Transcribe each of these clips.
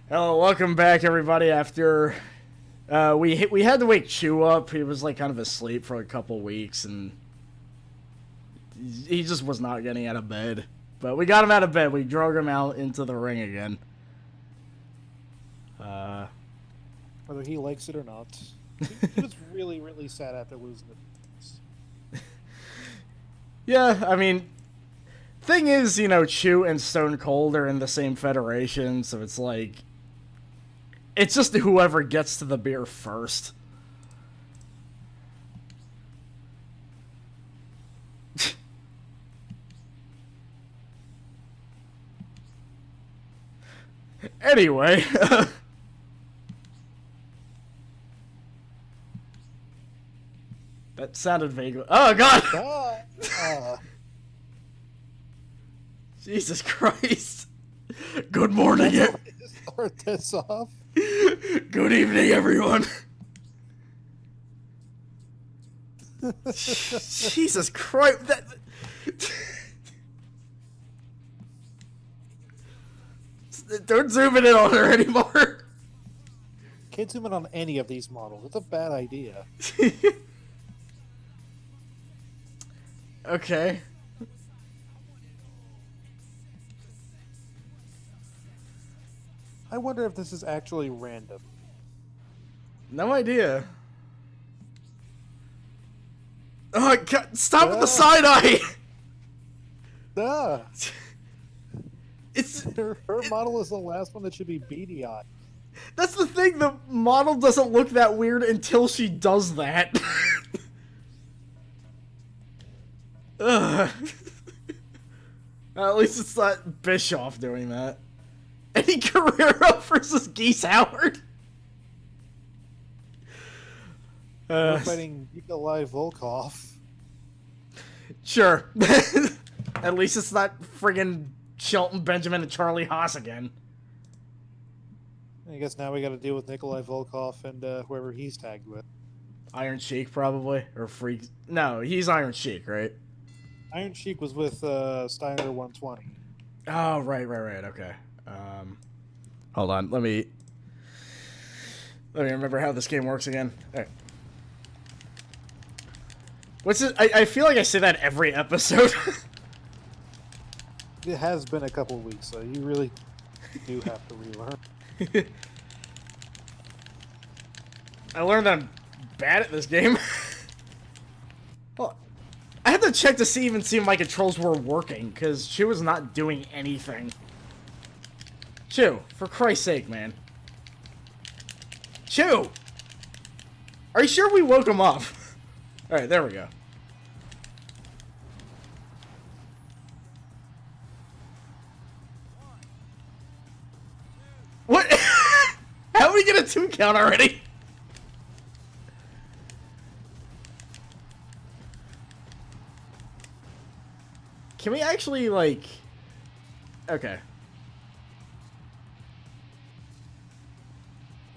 Hello, welcome back, everybody. After we had to wake Chu up. He was like kind of asleep for a couple weeks, and he just was not getting out of bed. But we got him out of bed. We drug him out into the ring again. Whether he likes it or not, he was really, really sad after losing it. Yeah, I mean, thing is, you know, Chu and Stone Cold are in the same federation, so it's like, it's just whoever gets to the beer first. Anyway, that sounded vaguely. Oh God! Jesus Christ! Good morning. Start this off. Good evening, everyone. Jesus Christ! Don't zoom in on her anymore. Can't zoom in on any of these models. It's a bad idea. Okay. I wonder if this is actually random. No idea. Oh God! Stop with the side eye. It's her model is the last one that should be beady eyed. That's the thing. The model doesn't look that weird until she does that. Ugh. At least it's not Bischoff doing that. Eddie Guerrero versus Geese Howard. We're fighting Nikolai Volkov. Sure. At least it's not friggin' Shelton Benjamin and Charlie Haas again. I guess now we got to deal with Nikolai Volkov and whoever he's tagged with. Iron Sheik, probably, or Freak. No, he's Iron Sheik, right? Iron Sheik was with Steiner 120. Oh, right, okay. Hold on, let me remember how this game works again. All right. What's it? I feel like I say that every episode. It has been a couple weeks, so you really do have to relearn. I learned that I'm bad at this game. Well, I had to check to see if my controls were working, because Chu was not doing anything. Chu, for Christ's sake, man. Chu! Are you sure we woke him up? Alright, there we go. What? How did we get a 2 count already? Can we actually, like... Okay.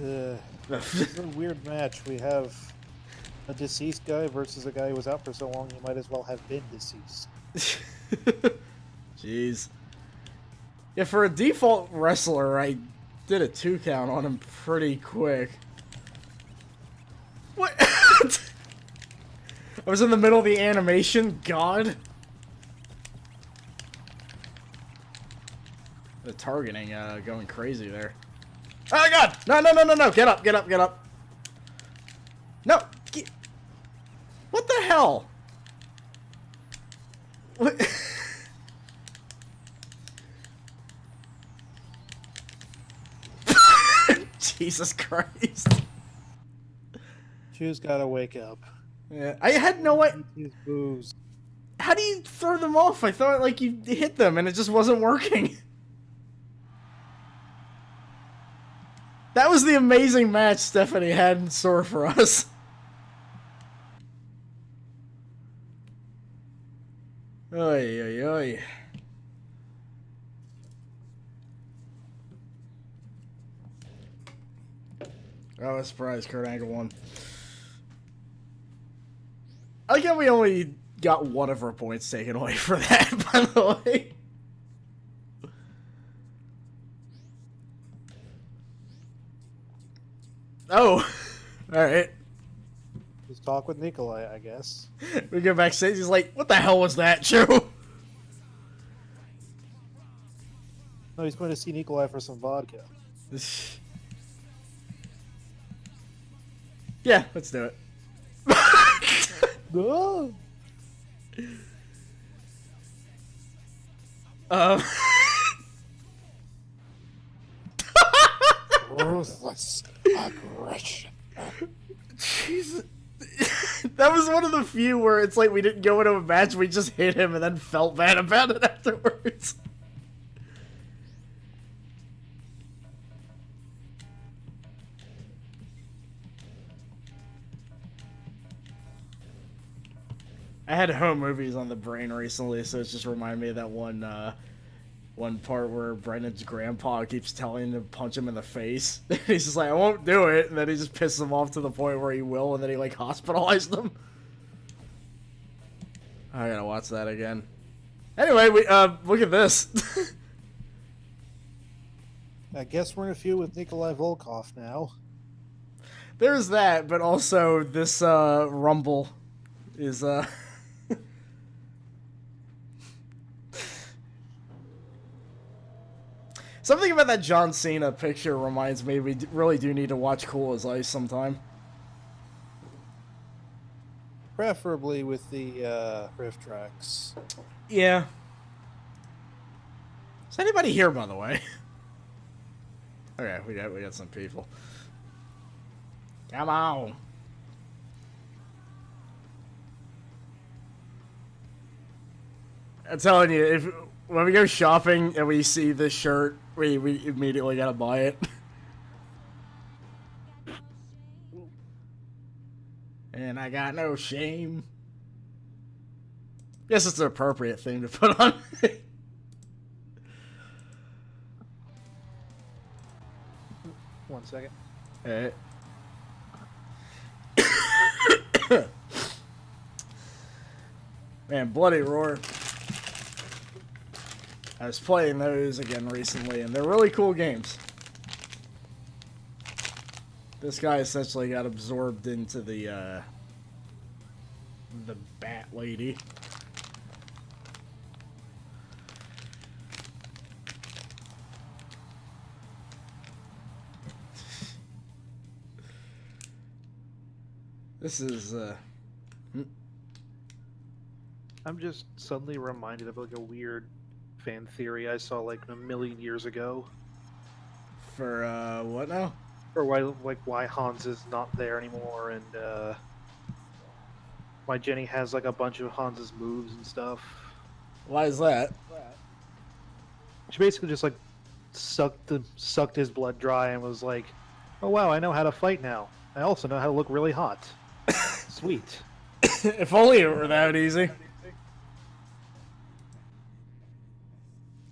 It's a weird match. We have a deceased guy versus a guy who was out for so long he might as well have been deceased. Jeez. Yeah, for a default wrestler, I did a 2 count on him pretty quick. What? I was in the middle of the animation? God. The targeting going crazy there. Oh God! No! Get up! No! What the hell? What? Jesus Christ! Chu's gotta wake up. Yeah, I had no way. Booze. How do you throw them off? I thought like you hit them and it just wasn't working. That was the amazing match Stephanie had in store for us. Oy. Oh, I was surprised Kurt Angle won. I like how we only got one of her points taken away for that, by the way. Oh, all right. Just talk with Nikolai, I guess. We go backstage. He's like, "What the hell was that, Chu?" No, he's going to see Nikolai for some vodka. Yeah, let's do it. No. Ruthless aggression. Jesus. That was one of the few where it's like we didn't go into a match, we just hit him and then felt bad about it afterwards. I had home movies on the brain recently, so it's just reminded me of that one part where Brendan's grandpa keeps telling him to punch him in the face. He's just like, I won't do it, and then he just pisses him off to the point where he will, and then he like hospitalized him. I gotta watch that again. Anyway, we look at this. I guess we're in a feud with Nikolai Volkov now. There's that, but also this Rumble is something about that John Cena picture reminds me we really do need to watch Cool as Ice sometime. Preferably with the riff tracks. Yeah. Is anybody here, by the way? Okay, we got some people. Come on. I'm telling you, when we go shopping and we see this shirt, we immediately gotta buy it. And I got no shame. Guess it's the appropriate thing to put on. 1 second. Alright. Man, Bloody Roar. I was playing those again recently, and they're really cool games. This guy essentially got absorbed into the Bat Lady. This is, I'm just suddenly reminded of like a weird fan theory I saw like a million years ago. For, what now? Or why Hans is not there anymore, and why Jenny has like a bunch of Hans's moves and stuff. Why is that? She basically just like sucked his blood dry and was like, "Oh wow, I know how to fight now. I also know how to look really hot." Sweet. If only it were that easy.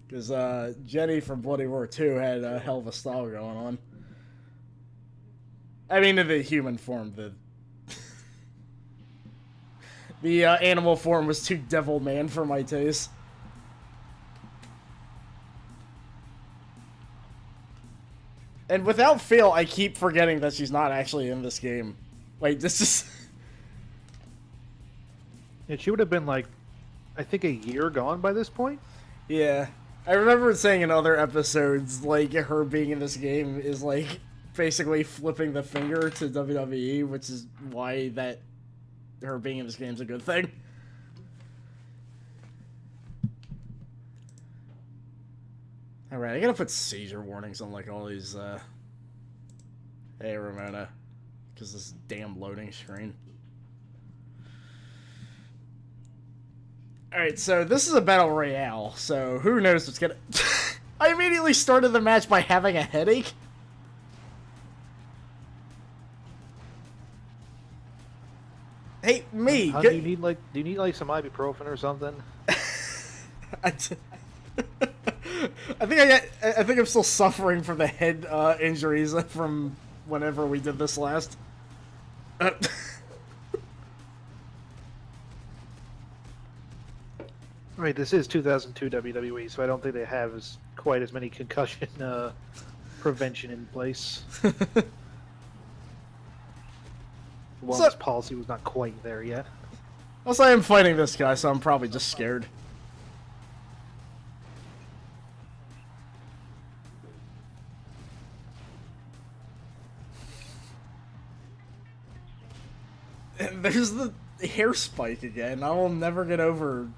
Because Jenny from Bloody Roar 2 had a hell of a style going on. I mean, in the human form, the animal form was too devil man for my taste. And without fail, I keep forgetting that she's not actually in this game. Like, this is... Yeah, she would have been like, I think a year gone by this point. Yeah. I remember saying in other episodes, like, her being in this game is, like, basically flipping the finger to WWE, which is why that her being in this game is a good thing. Alright, I gotta put seizure warnings on, like, all these, Hey, Ramona. Because this damn loading screen. Alright, so this is a battle royale, so who knows what's gonna... I immediately started the match by having a headache. Hey, me! Do you need like some ibuprofen or something? I think I'm still suffering from the head injuries from whenever we did this last. Right, this is 2002 WWE, so I don't think they have quite as many concussion prevention in place. wellness policy was not quite there yet. Also, I am fighting this guy, so I'm probably just scared. And there's the hair spike again. I will never get over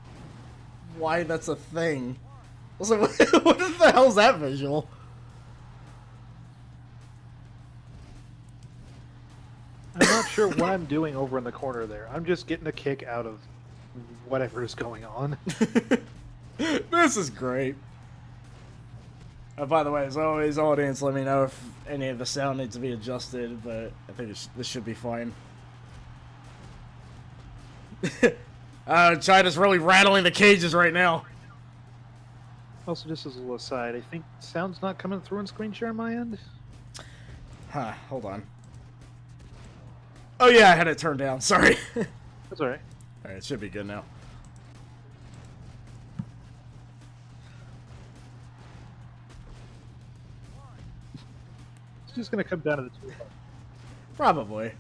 why that's a thing. Also, what the hell's that visual? I'm not sure what I'm doing over in the corner there. I'm just getting a kick out of whatever is going on. This is great. By the way, as always, audience, let me know if any of the sound needs to be adjusted, but I think this should be fine. China's really rattling the cages right now. Also, just as a little aside, I think sound's not coming through on screen share on my end. Huh, hold on. Oh yeah, I had it turned down, sorry. That's alright. Alright, it should be good now. It's just gonna come down to the two of us. Probably.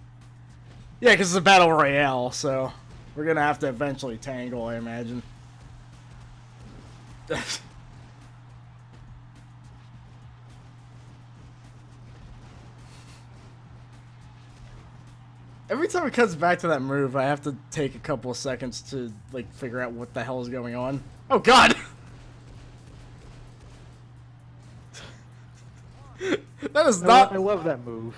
Yeah, because it's a battle royale, so we're gonna have to eventually tangle, I imagine. Every time it cuts back to that move, I have to take a couple of seconds to, like, figure out what the hell is going on. Oh, God! That is not... I love that move.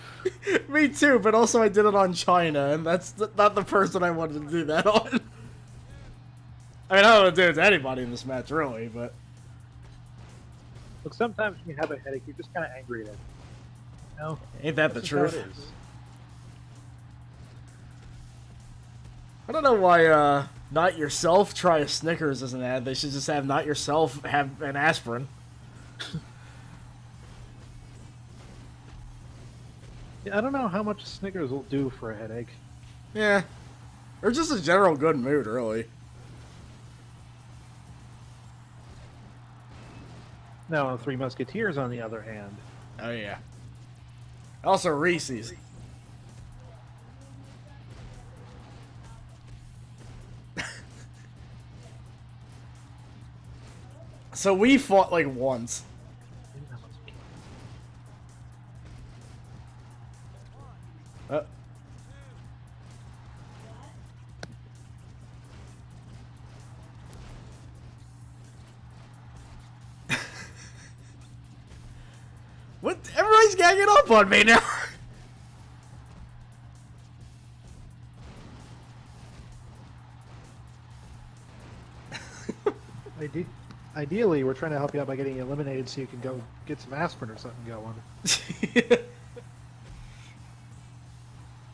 Me too, but also I did it on China, and that's not the person I wanted to do that on. I mean, I don't want to do it to anybody in this match, really, but... Look, sometimes when you have a headache, you're just kind of angry at it. You know? Ain't that the That's just how it truth? is. I don't know why, Not Yourself try a Snickers as an ad. They should just have Not Yourself have an aspirin. Yeah, I don't know how much Snickers will do for a headache. Yeah. Or just a general good mood, really. Now, Three Musketeers, on the other hand. Oh, yeah. Also, Reese's. So we fought, like, once. Uh. What? Everybody's ganging up on me now. Ideally, we're trying to help you out by getting you eliminated so you can go get some aspirin or something going.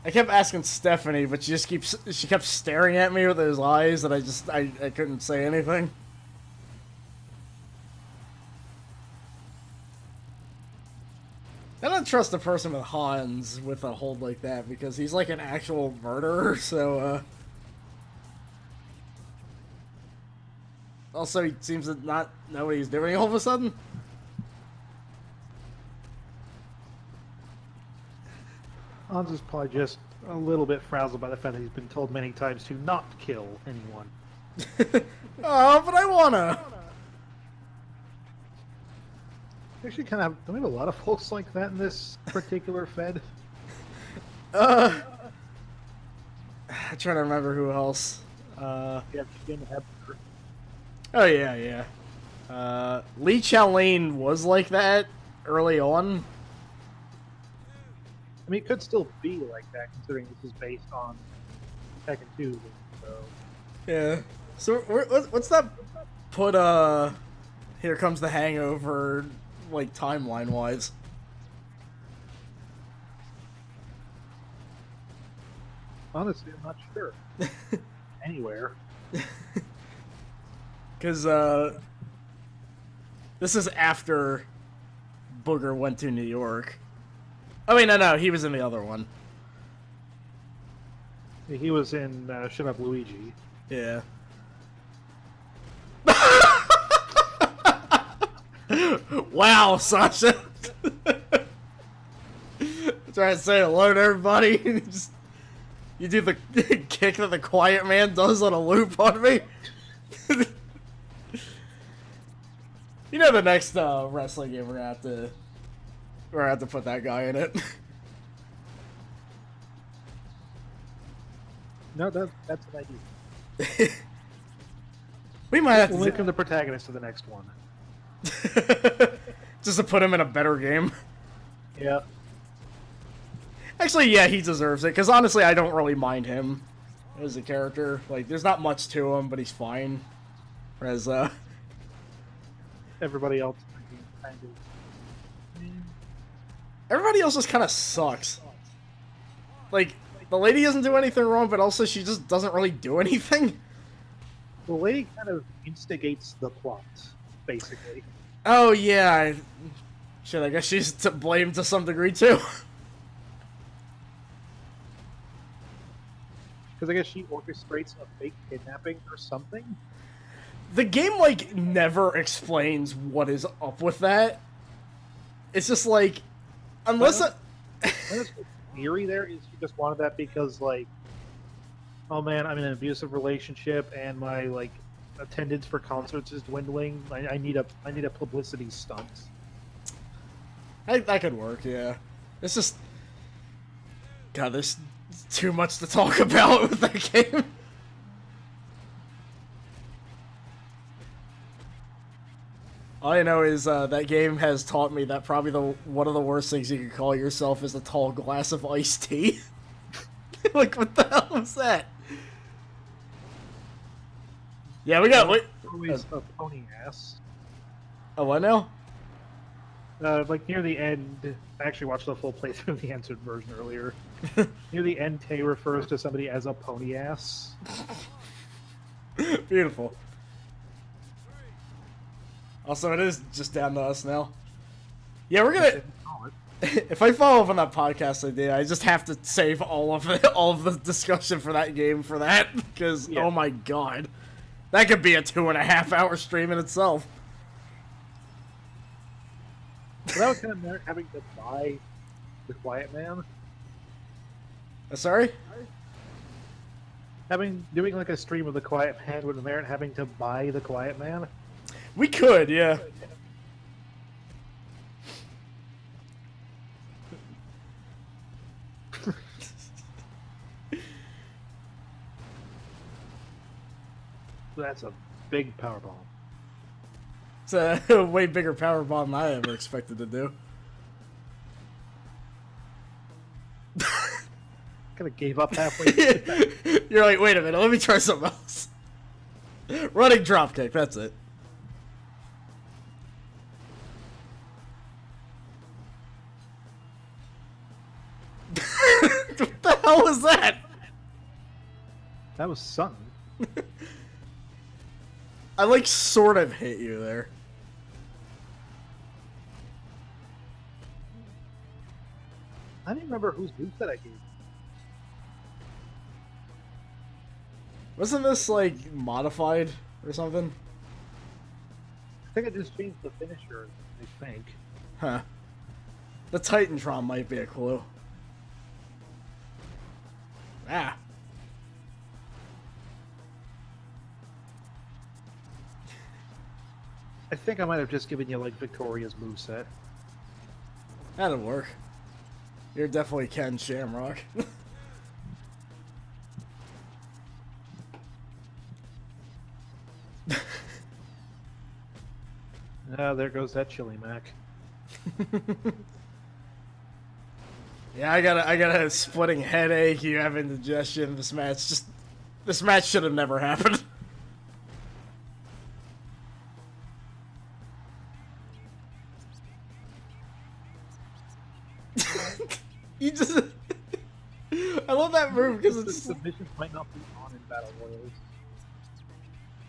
I kept asking Stephanie, but she kept staring at me with those eyes that I couldn't say anything. I don't trust a person with Hans with a hold like that because he's like an actual murderer, so also he seems to not know what he's doing all of a sudden. Hans is probably just a little bit frazzled by the fact that he's been told many times to not kill anyone. Oh, but I wanna. Actually, kind of. Don't we have a lot of folks like that in this particular Fed? I'm trying to remember who else. Yeah, Jim Hebner. Oh yeah. Lee Chalene was like that early on. I mean, it could still be like that, considering this is based on Tekken 2. So. Yeah. So what's that? Put Here Comes the Hangover, like timeline wise. Honestly, I'm not sure. Anywhere. Because this is after Booger went to New York. I mean, no, he was in the other one. He was in Shut Up Luigi. Yeah. Wow, Sasha. Trying to say hello to everybody. Just You do the kick that the Quiet Man does on a loop on me. You know the next wrestling game we're gonna have to put that guy in it. No, that's an idea. We might have to We'll make him the protagonist of the next one. just to put him in a better game. Yeah. Actually, yeah, he deserves it, because honestly, I don't really mind him as a character. Like, there's not much to him, but he's fine. Whereas, Everybody else everybody else just kind of sucks. Like, the lady doesn't do anything wrong, but also she just doesn't really do anything. The lady kind of instigates the plot, basically. Oh, yeah. Shit, I guess she's to blame to some degree, too. Because I guess she orchestrates a fake kidnapping or something. The game, like, never explains what is up with that. It's just like, unless The theory there is she just wanted that because, like, oh man, I'm in an abusive relationship and my, like, attendance for concerts is dwindling. I need a publicity stunt. that could work, yeah. It's just, God, there's too much to talk about with that game. All I know is that game has taught me that probably one of the worst things you can call yourself is a tall glass of iced tea. Like, what the hell was that? Yeah, we got... Always a pony ass. Oh, what now? Like, near the end, I actually watched the full playthrough of the answered version earlier. Near the end, Tay refers to somebody as a pony ass. Beautiful. Also, it is just down to us now. Yeah, we're gonna... If I follow up on that podcast idea, I just have to save all of the discussion for that game for that, because, oh my god. That could be a 2.5-hour stream in itself. Well, that was kind of merit having to buy the Quiet Man. Sorry? Doing like a stream of the Quiet Man would merit having to buy the Quiet Man. We could, yeah. That's a big power bomb. It's a way bigger power bomb than I ever expected to do. Kind of gave up halfway. You're like, wait a minute, let me try something else. Running dropkick, that's it. What the hell was that? That was something. I like sort of hit you there. I don't remember whose boost that I gave. Wasn't this like modified or something? I think I just changed the finisher, I think. Huh. The Titantron might be a clue. Ah. I think I might have just given you like Victoria's moveset. That'll work. You're definitely Ken Shamrock. Ah, there goes that chili mac. Yeah, I got a splitting headache. You have indigestion. This match should have never happened. You just... I love that move because The it's... submissions might not be on in Battle Royals.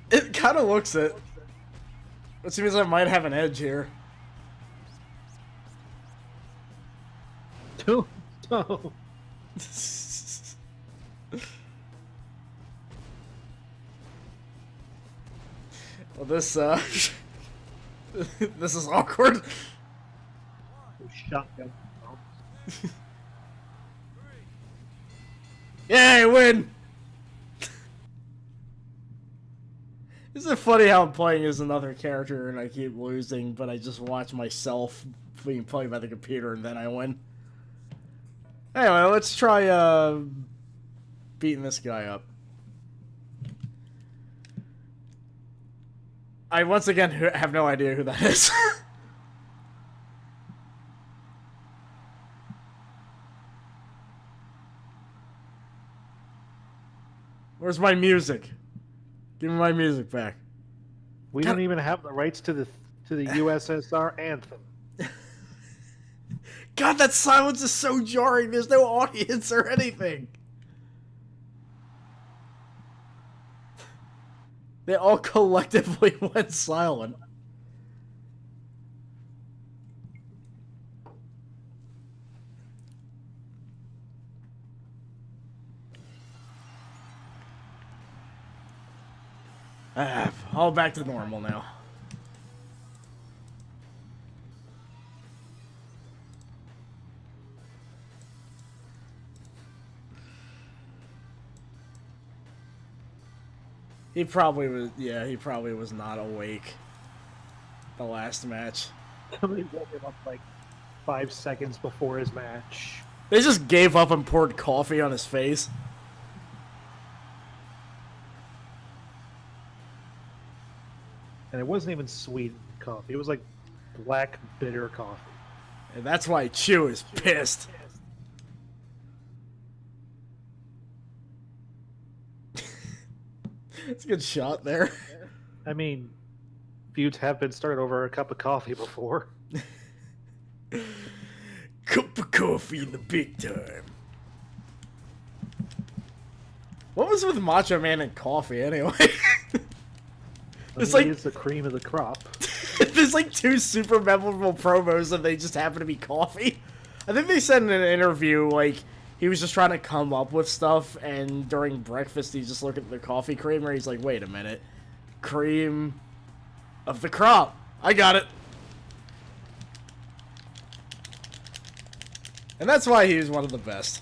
It kind of looks it. Which means I might have an edge here. No. Well, this, this is awkward. Shotgun. Yeah, I win! Isn't it funny how I'm playing as another character and I keep losing, but I just watch myself being played by the computer and then I win? Anyway, let's try beating this guy up. I once again have no idea who that is. Where's my music? Give me my music back. We don't even have the rights to the USSR anthem. God, that silence is so jarring. There's no audience or anything. They all collectively went silent. All back to normal now. He probably was, yeah, he probably was not awake the last match. Somebody woke him up like 5 seconds before his match. They just gave up and poured coffee on his face. And it wasn't even sweet coffee. It was like black, bitter coffee. And that's why Chu is pissed. It's a good shot there. I mean, feuds have been started over a cup of coffee before. Cup of coffee in the big time. What was with Macho Man and coffee anyway? It's like it's the cream of the crop. there's like 2 super memorable promos and they just happen to be coffee. I think they said in an interview like he was just trying to come up with stuff and during breakfast he just looked at the coffee creamer. He's like, wait a minute, cream of the crop. I got it. And that's why he was one of the best.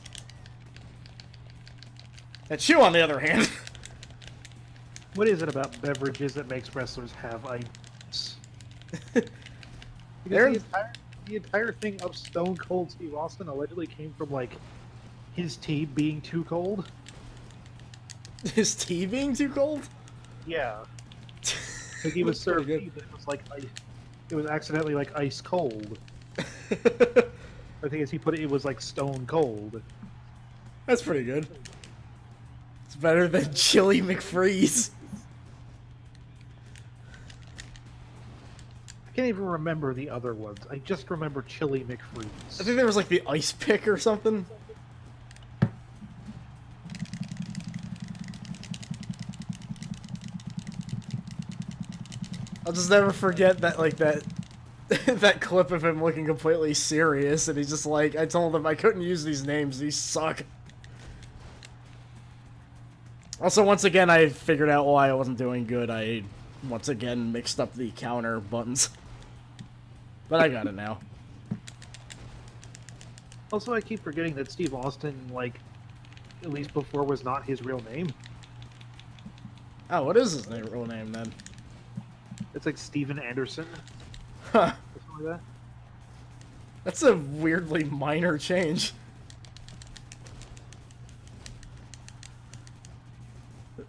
And Chu, on the other hand. What is it about beverages that makes wrestlers have ice? Because the entire thing of Stone Cold Steve Austin allegedly came from like his tea being too cold. His tea being too cold? Yeah. Like he was served tea, but it was like it was accidentally like ice cold. I think as he put it, it was like stone cold. That's pretty good. It's better than Chili McFreeze. I can't even remember the other ones. I just remember Chili McFreeze. I think there was like the ice pick or something. I'll just never forget that, like, that that clip of him looking completely serious, and he's just like, I told him I couldn't use these names, these suck. Also, once again, I figured out why I wasn't doing good. I, once again, mixed up the counter buttons. But I got it now. Also, I keep forgetting that Steve Austin, like, at least before, was not his real name. Oh, what is his real name, then? It's like Steven Anderson. Huh. Or something like that. That's a weirdly minor change. So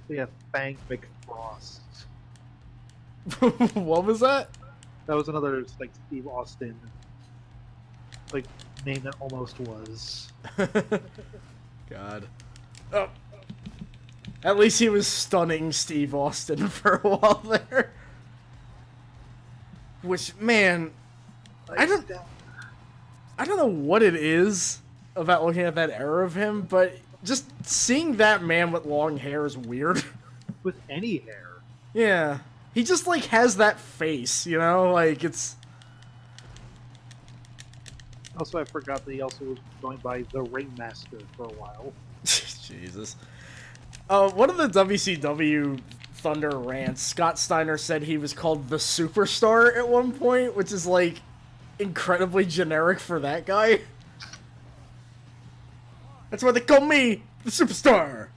yeah, Thank McFrost. What was that? That was another, like, Steve Austin, like, name that almost was. God. Oh. At least he was stunning Steve Austin for a while there. Which, man, I don't know what it is about looking at that era of him, but just seeing that man with long hair is weird. With any hair. Yeah. He just, like, has that face, you know? Like, it's... Also, I forgot that he also was going by the Ringmaster for a while. Jesus. One of the WCW Thunder rants, Scott Steiner said he was called the Superstar at one point, which is, like, incredibly generic for that guy. That's why they call me the superstar.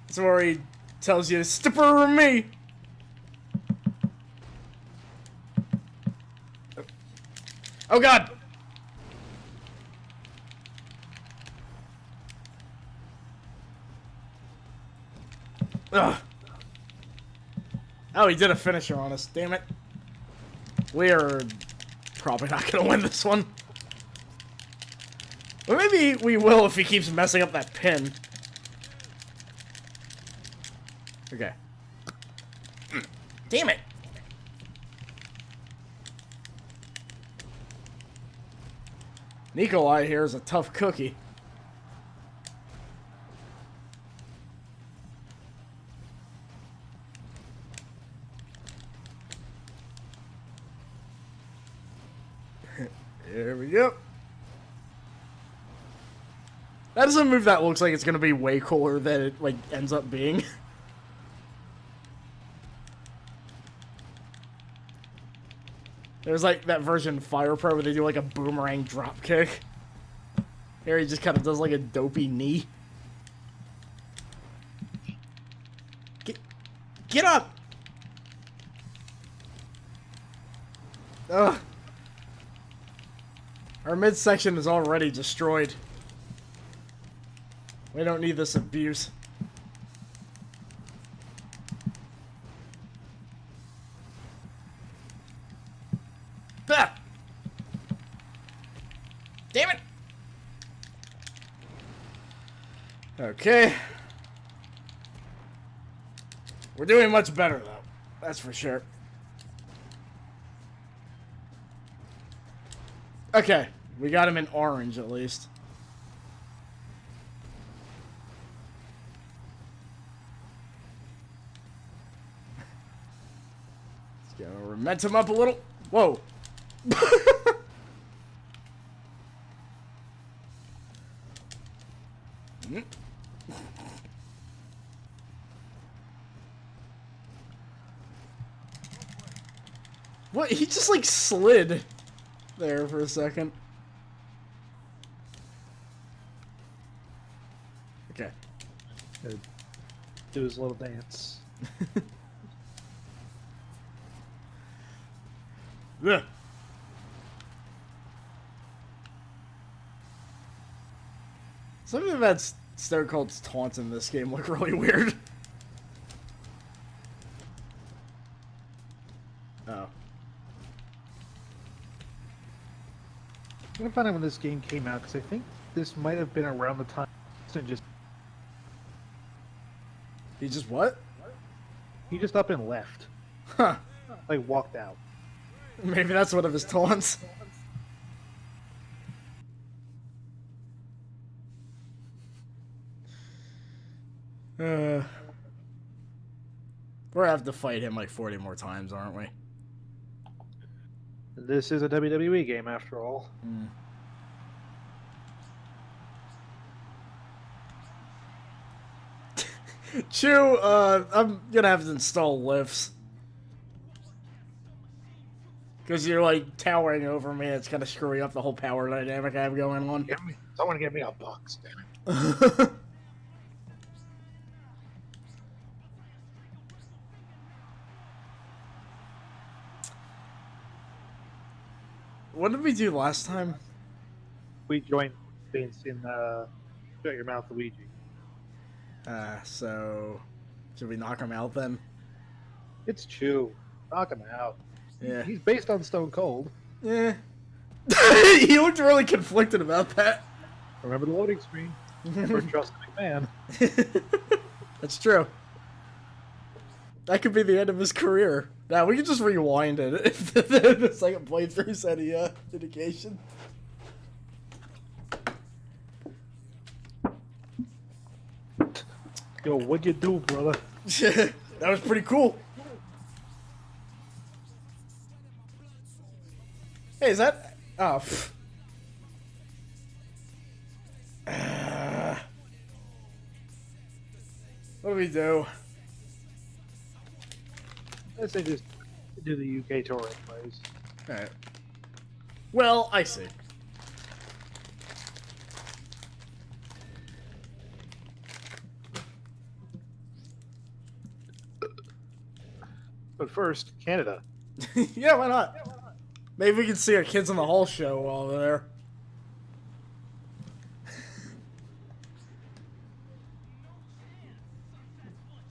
That's where he tells you to step over me. Oh god! Ugh. Oh, he did a finisher on us. Damn it. We're probably not gonna win this one. But maybe we will if he keeps messing up that pin. Okay. Damn it! Nikolai here is a tough cookie. There we go. That is a move that looks like it's gonna be way cooler than it like ends up being. There's like that version of Fire Pro where they do like a boomerang drop kick. Here he just kind of does like a dopey knee. Get up! Ugh. Our midsection is already destroyed. We don't need this abuse. Ah! Damn it! Okay. We're doing much better, though. That's for sure. Okay. We got him in orange, at least. Let's get our momentum up a little. Whoa. What? He just like slid there for a second. Okay. Do his little dance. Ugh. Some of the events Stone Cold's taunts in this game look really weird. Oh. I'm gonna find out when this game came out because I think this might have been around the time just He just what? he just up and left, Huh. like walked out. Maybe that's one of his taunts. We're gonna have to fight him like 40 more times, aren't we? This is a WWE game after all. Mm. Chu, I'm gonna have to install lifts. Because you're like towering over me, it's kind of screwing up the whole power dynamic I have going on. Someone give me a box, damn it. What did we do last time? We joined Vince in Shut Your Mouth Luigi. So should we knock him out then? It's Chu. Knock him out. Yeah. He's based on Stone Cold. Yeah. He looked really conflicted about that. Remember the loading screen. Never trust a McMahon. That's true. That could be the end of his career. Now we could just rewind it if the second playthrough's any indication. Yo, what'd you do, brother? That was pretty cool. Hey, is that... Oh, what do we do? I say just do the UK tour anyways. Alright. Well, I see. But first, Canada. Yeah, why not? Maybe we can see a Kids in the Hall show while we're there.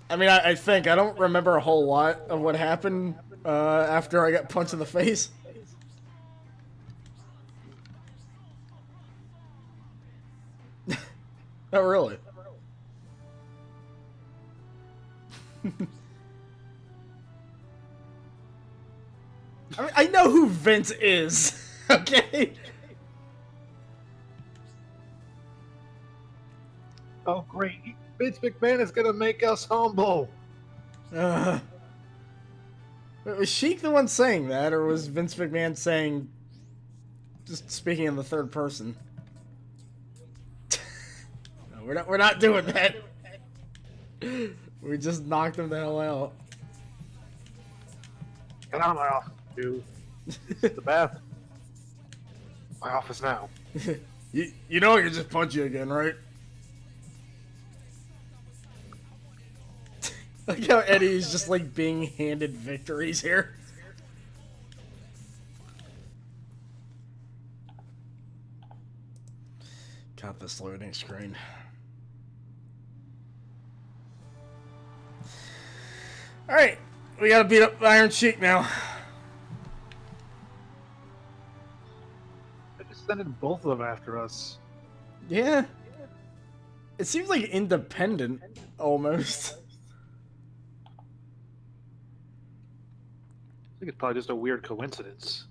I mean, I think I don't remember a whole lot of what happened after I got punched in the face. Not really. I mean, I know who Vince is, okay? Oh, great. Vince McMahon is going to make us humble. Wait, was Sheik the one saying that, or was Vince McMahon saying, just speaking in the third person? No, we're not doing that. We just knocked him the hell out. Get out of my office, dude. The bath. My office now. You know I can just punch you again, right? Like how Eddie's just like being handed victories here. Got this loading screen. Alright, we gotta beat up Iron Sheik now. I just sent both of them after us. Yeah. It seems like independent, almost. I think it's probably just a weird coincidence.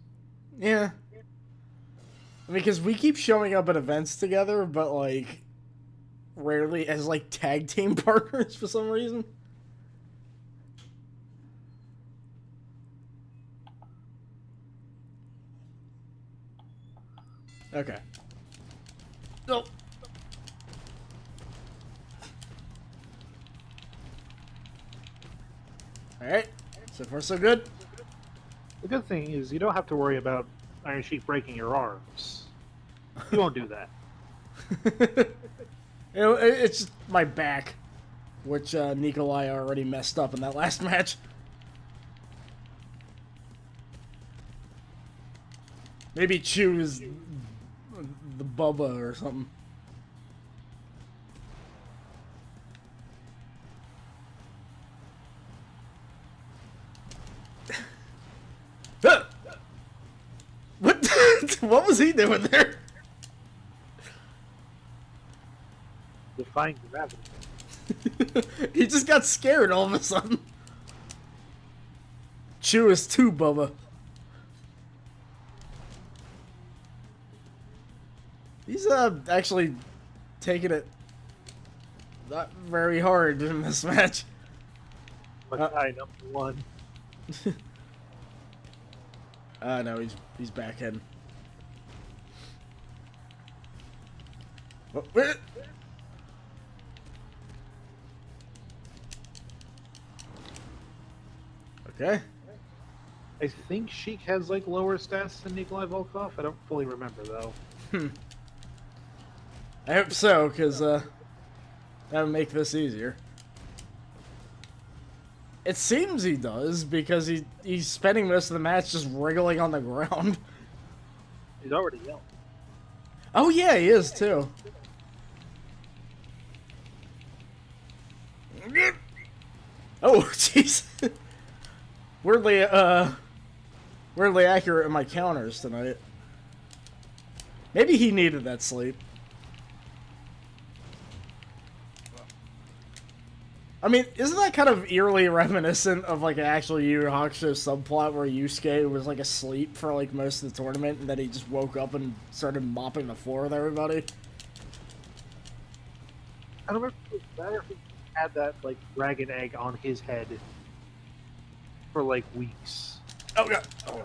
Yeah. I mean, because we keep showing up at events together, but, like, rarely as, like, tag team partners for some reason. Okay. Nope. Alright. So far, so good. The good thing is you don't have to worry about Iron Sheik breaking your arms. He won't do that. You know, it's just my back, which Nikolai already messed up in that last match. Maybe Chu is the Bubba or something. What? What was he doing there? Defying gravity. He just got scared all of a sudden. Chu is too, Bubba. He's actually taking it not very hard in this match. Makai number one. No, he's back in. Oh, wait. Okay. I think Sheik has like lower stats than Nikolai Volkov. I don't fully remember though. I hope so, because that would make this easier. It seems he does, because he's spending most of the match just wriggling on the ground. He's already yelled. Oh yeah, he is too. Oh, jeez. Weirdly accurate in my counters tonight. Maybe he needed that sleep. I mean, isn't that kind of eerily reminiscent of like an actual Yu Yu Hakusho subplot where Yusuke was like asleep for like most of the tournament and then he just woke up and started mopping the floor with everybody? I don't remember if it was that or if he had that like dragon egg on his head for like weeks. Oh god. Oh.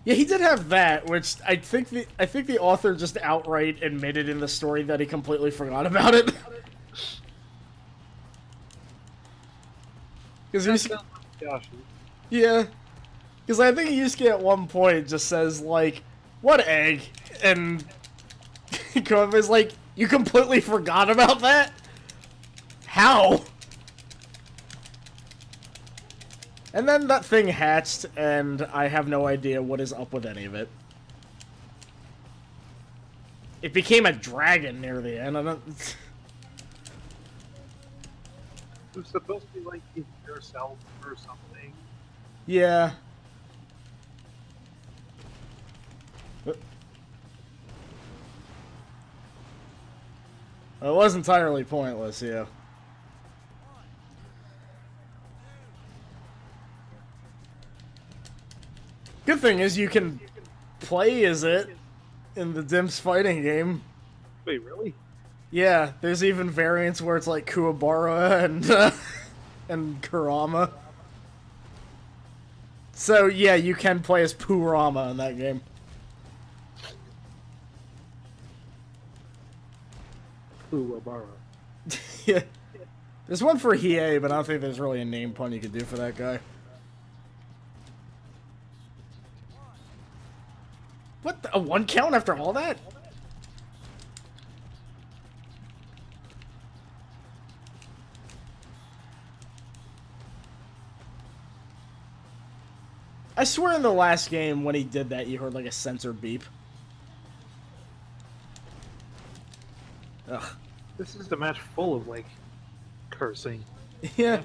Yeah, he did have that, which I think the author just outright admitted in the story that he completely forgot about it. Because yeah, because I think Yusuke at one point just says like, "What egg?" and Koba's like, "You completely forgot about that? How?" And then that thing hatched, and I have no idea what is up with any of it. It became a dragon near the end. I don't... It was supposed to be like yourself or something. Yeah. It was entirely pointless, yeah. Good thing is you can play as it in the Dimps fighting game. Wait, really? Yeah, there's even variants where it's like Kuwabara and Kurama. So yeah, you can play as Purama in that game. Kuwabara. Yeah. There's one for Hiei, but I don't think there's really a name pun you could do for that guy. What? A 1 count after all that? I swear in the last game when he did that you heard like a sensor beep. Ugh. This is the match full of like cursing. Yeah.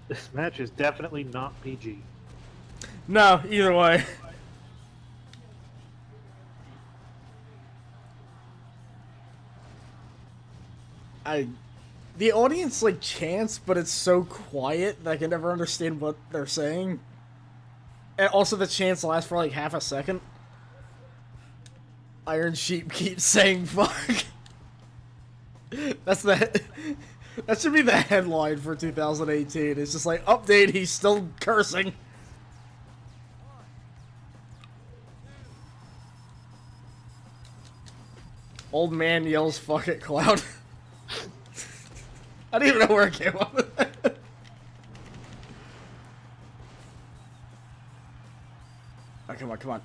This match is definitely not PG. No, either way. The audience like chants, but it's so quiet that I can never understand what they're saying. And also the chants last for like half a second. Iron Sheep keeps saying fuck. That's the that should be the headline for 2018. It's just like update, he's still cursing. Old man yells fuck at Cloud. I don't even know where it came up. Oh, come on, come on.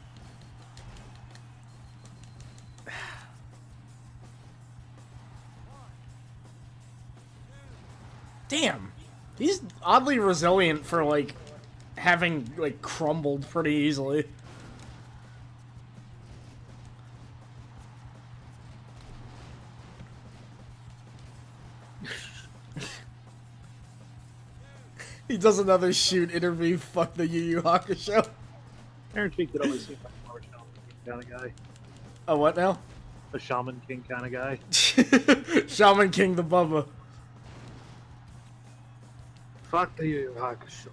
Damn. He's oddly resilient for, like, having, like, crumbled pretty easily. He does another shoot interview, fuck the Yu Yu Hakusho. Aaron Cheek could always seem like more Shaman King kind of guy. Oh, what now? A Shaman King kind of guy. Shaman King the Bubba. Fuck the Yu Yu Hakusho.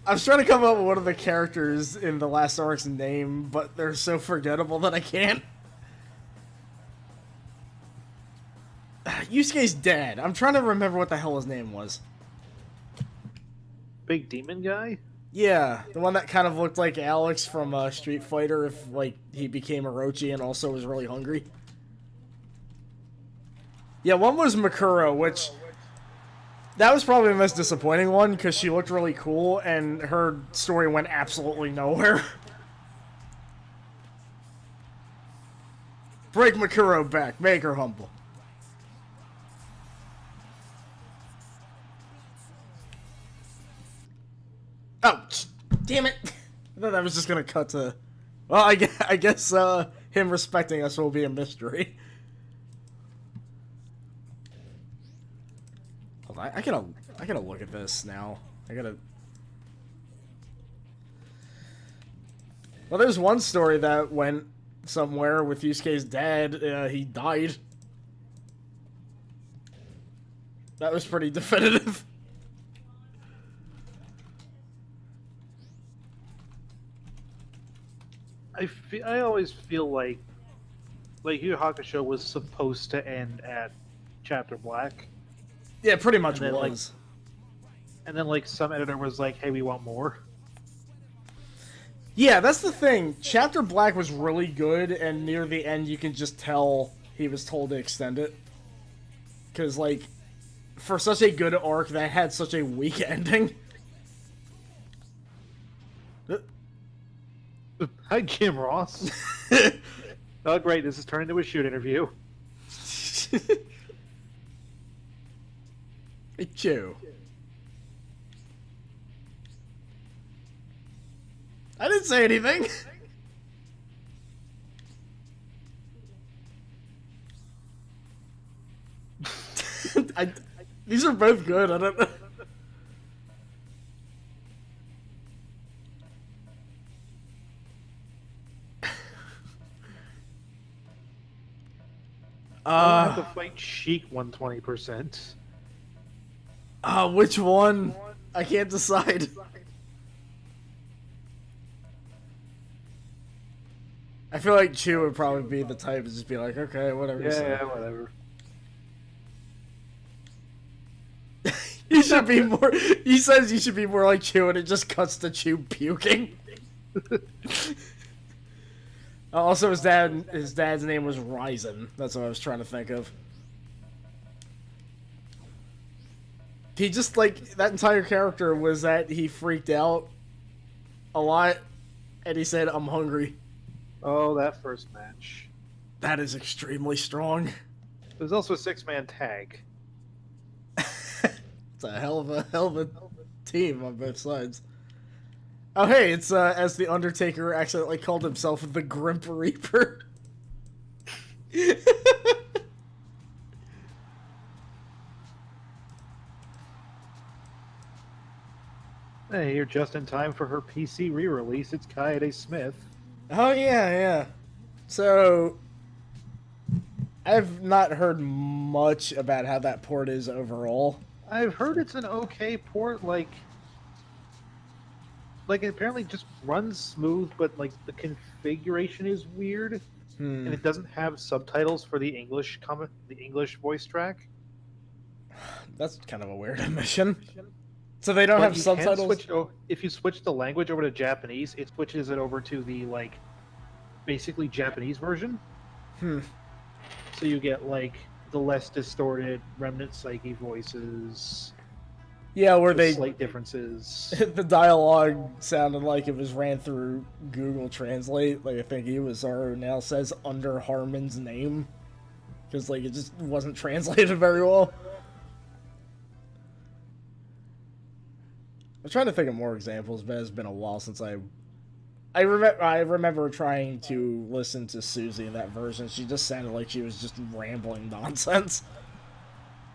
I was trying to come up with one of the characters in the last arc's name, but they're so forgettable that I can't. Yusuke's dad. I'm trying to remember what the hell his name was. Big demon guy? Yeah, the one that kind of looked like Alex from Street Fighter if, like, he became Orochi and also was really hungry. Yeah, one was Makuro, which... That was probably the most disappointing one, because she looked really cool, and her story went absolutely nowhere. Break Makuro back, make her humble. Oh, damn it! I thought that was just gonna cut to... Well, I guess him respecting us will be a mystery. Hold on, I gotta look at this now. Well, there's one story that went somewhere with Yusuke's dad. He died. That was pretty definitive. I always feel like Yu Yu Hakusho was supposed to end at Chapter Black. Yeah, pretty much and then, was. And then, like, some editor was like, hey, we want more. Yeah, that's the thing. Chapter Black was really good, and near the end you can just tell he was told to extend it. Because, like, for such a good arc that had such a weak ending... Hi, Jim Ross. Oh, great. This is turning into a shoot interview. Hey, Chu. I didn't say anything. These are both good. I don't know. I have to fight Sheik 120%. Which one? I can't decide. I feel like Chu would probably be the type to just be like, okay, whatever you say. Yeah, whatever. You should be more. He says you should be more like Chu, and it just cuts to Chu puking. Also, his dad's name was Ryzen. That's what I was trying to think of. He just, like, that entire character was that he freaked out a lot, and he said, "I'm hungry." Oh, that first match. That is extremely strong. There's also a 6-man tag. It's a hell of a team on both sides. Oh, hey, it's as the Undertaker accidentally called himself the Grimp Reaper. Hey, you're just in time for her PC re-release. It's Kaede Smith. Oh, yeah. So, I've not heard much about how that port is overall. I've heard it's an okay port, like it apparently just runs smooth, but like the configuration is weird, and it doesn't have subtitles for the English voice track. That's kind of a weird omission. So they don't have subtitles? If you switch the language over to Japanese, it switches it over to the, like, basically Japanese version. So you get, like, the less distorted Remnant Psyche voices. Yeah, where they... slight differences. The dialogue sounded like it was ran through Google Translate. Like, I think Iwasaru now says under Harmon's name. Because, like, it just wasn't translated very well. I'm trying to think of more examples, but it's been a while since I remember trying to listen to Susie in that version. She just sounded like she was just rambling nonsense.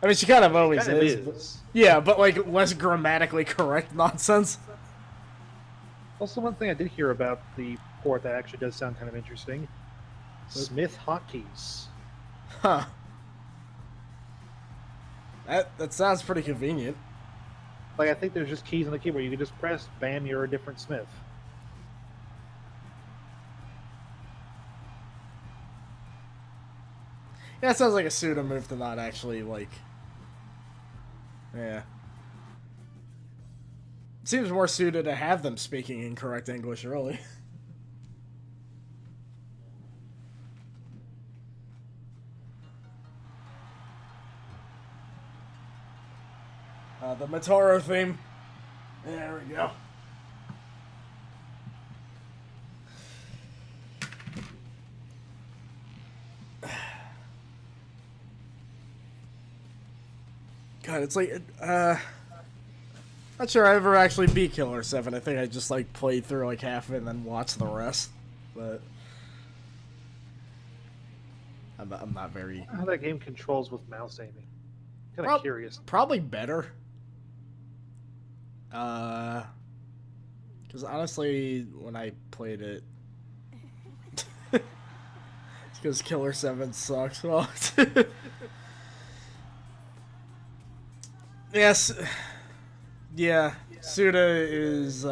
I mean, she kind of always is. But, yeah, but like less grammatically correct nonsense. Also, one thing I did hear about the port that actually does sound kind of interesting. Smith hotkeys. Huh. That sounds pretty convenient. Like, I think there's just keys on the keyboard. You can just press, bam, you're a different Smith. Yeah, it sounds like a pseudo move to not actually, like... Yeah. It seems more suited to have them speaking incorrect English, really. The Mataro theme. There we go. God, it's like, not sure I ever actually beat Killer 7. I think I just, like, played through, like, half of it and then watched the rest. But I'm not very... How that game controls with mouse aiming. Kind of curious. Probably better. Because honestly, when I played it, it's because Killer 7 sucks. Well, yes, yeah, Suda is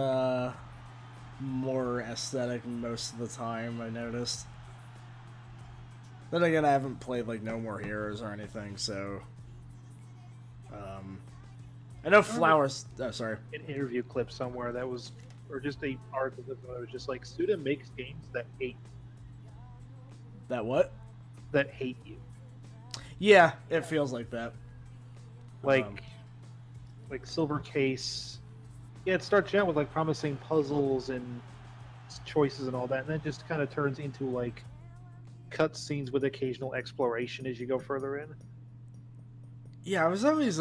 more aesthetic most of the time, I noticed. Then again, I haven't played like No More Heroes or anything, so I know Flowers. Oh, sorry. An interview clip somewhere that was, or just a article that was just like, Suda makes games that hate. That what? That hate you. Yeah, it feels like that. Like Silver Case. Yeah, it starts out with like promising puzzles and choices and all that, and then it just kind of turns into like cutscenes with occasional exploration as you go further in. Yeah, I was always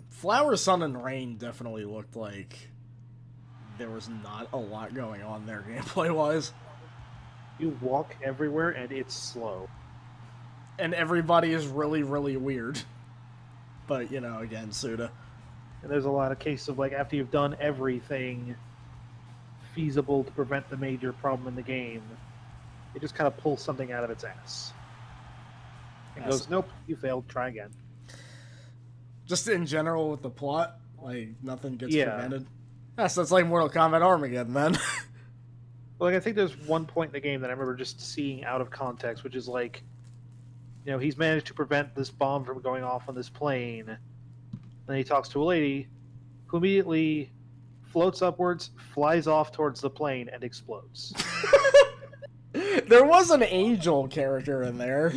Flower, Sun, and Rain definitely looked like there was not a lot going on there gameplay wise. You walk everywhere and it's slow. And everybody is really, really weird. But, you know, again, Suda. And there's a lot of cases of, like, after you've done everything feasible to prevent the major problem in the game, it just kind of pulls something out of its ass. And goes, nope, you failed, try again. Just in general with the plot, like, nothing gets Yeah. prevented. So it's like Mortal Kombat Armageddon, then. Like, I think there's one point in the game that I remember just seeing out of context, which is like, you know, he's managed to prevent this bomb from going off on this plane. Then he talks to a lady who immediately floats upwards, flies off towards the plane, and explodes. There was an angel character in there.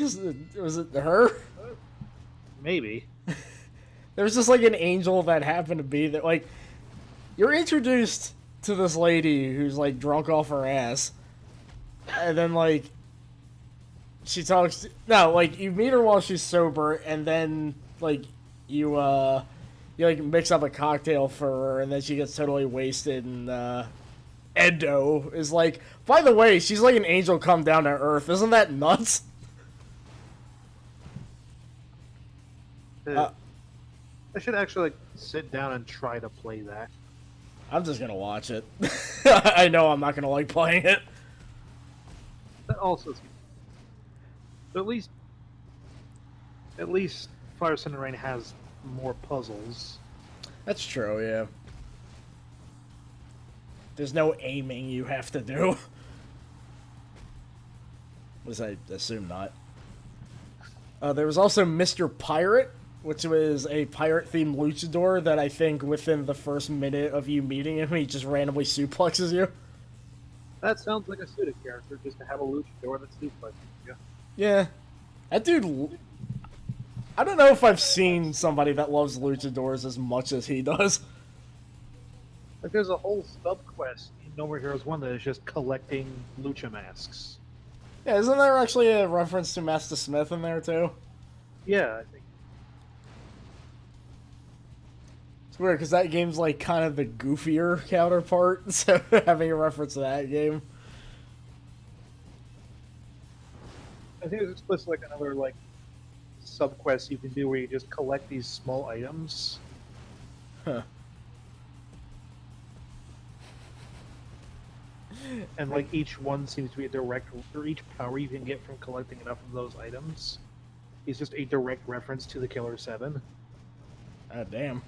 Was it her? Maybe. There was just like an angel that happened to be there. Like, you're introduced to this lady who's like drunk off her ass, and then like she talks. No, like you meet her while she's sober, and then like you like mix up a cocktail for her, and then she gets totally wasted. And Endo is like, by the way, she's like an angel come down to earth. Isn't that nuts? I should actually like sit down and try to play that. I'm just gonna watch it. I know I'm not gonna like playing it. That also, but at least Fire, Sun, and Rain has more puzzles. That's true, yeah. There's no aiming you have to do. At least I assume not. There was also Mr. Pirate, which was a pirate-themed luchador that I think within the first minute of you meeting him, he just randomly suplexes you. That sounds like a Suda character, just to have a luchador that suplexes you. Yeah. That dude... I don't know if I've seen somebody that loves luchadors as much as he does. Like, there's a whole sub-quest in No More Heroes 1 that is just collecting lucha masks. Yeah, isn't there actually a reference to Master Smith in there, too? Yeah, I think. It's weird, because that game's, like, kind of the goofier counterpart, so having a reference to that game. I think it's explicitly like another, like, sub-quest you can do where you just collect these small items. Huh. And, like, each one seems to be a direct, or each power you can get from collecting enough of those items is just a direct reference to the Killer 7. Ah, damn.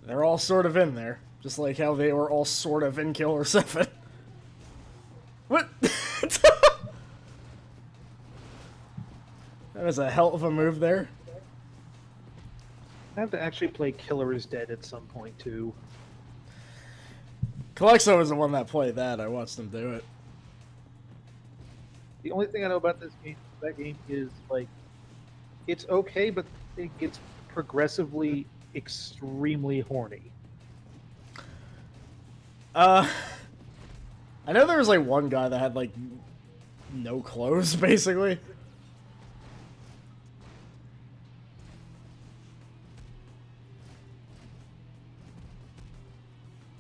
They're all sort of in there. Just like how they were all sort of in Killer 7. What? That was a hell of a move there. I have to actually play Killer is Dead at some point, too. Calexo was the one that played that. I watched him do it. The only thing I know about that game is, like, it's okay, but it gets progressively extremely horny. I know there was, like, one guy that had, like, no clothes, basically.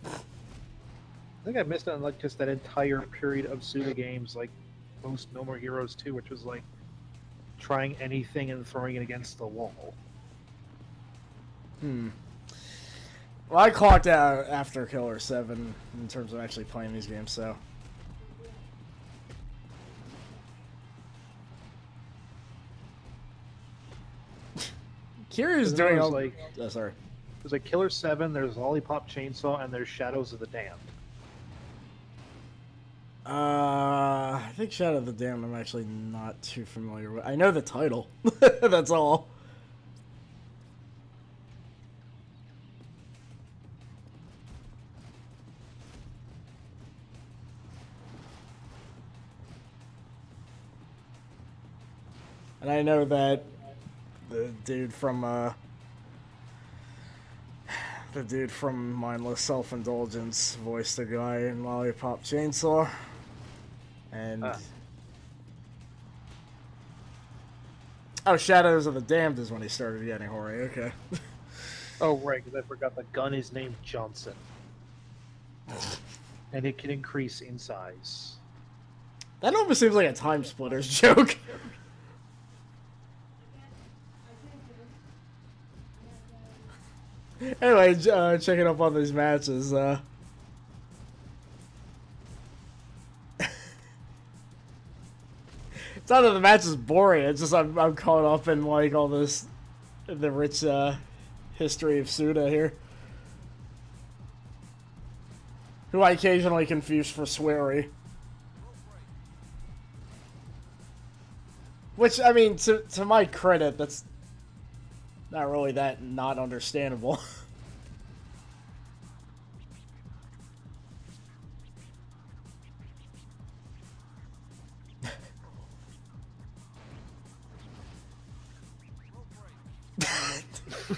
I think I missed on, like, just that entire period of Suda games, like, post No More Heroes 2, which was, like, trying anything and throwing it against the wall. Well, I clocked out after Killer 7 in terms of actually playing these games, so... Kiryu's doing all... like, oh, sorry. there's like Killer 7, there's Lollipop Chainsaw, and there's Shadows of the Damned. I think Shadow of the Damned I'm actually not too familiar with. I know the title. That's all. And I know that the dude from Mindless Self-Indulgence voiced the guy in Lollipop Chainsaw. And Oh, Shadows of the Damned is when he started getting hoary. Okay. Oh, right, because I forgot the gun is named Johnson. And it can increase in size. That almost seems like a Time Splitters joke. Anyway, checking up on these matches. It's not that the match is boring. It's just I'm caught up in like all this, the rich history of Suda here, who I occasionally confuse for Swery. Which, I mean, to my credit, that's not really that not understandable.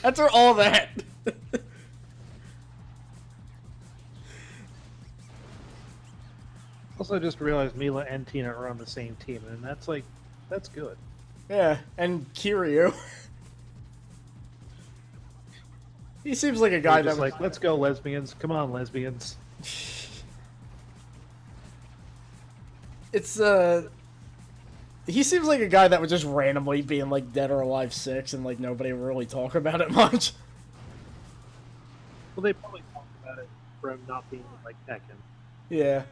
After all that. Also, I just realized Mila and Tina are on the same team, and that's good. Yeah, and Kiryu. He seems like a guy They're that just like, let's go, lesbians. Come on, lesbians. It's he seems like a guy that would just randomly be in like Dead or Alive 6 and like nobody would really talk about it much. Well, they probably talked about it for him not being like Tekken. Yeah.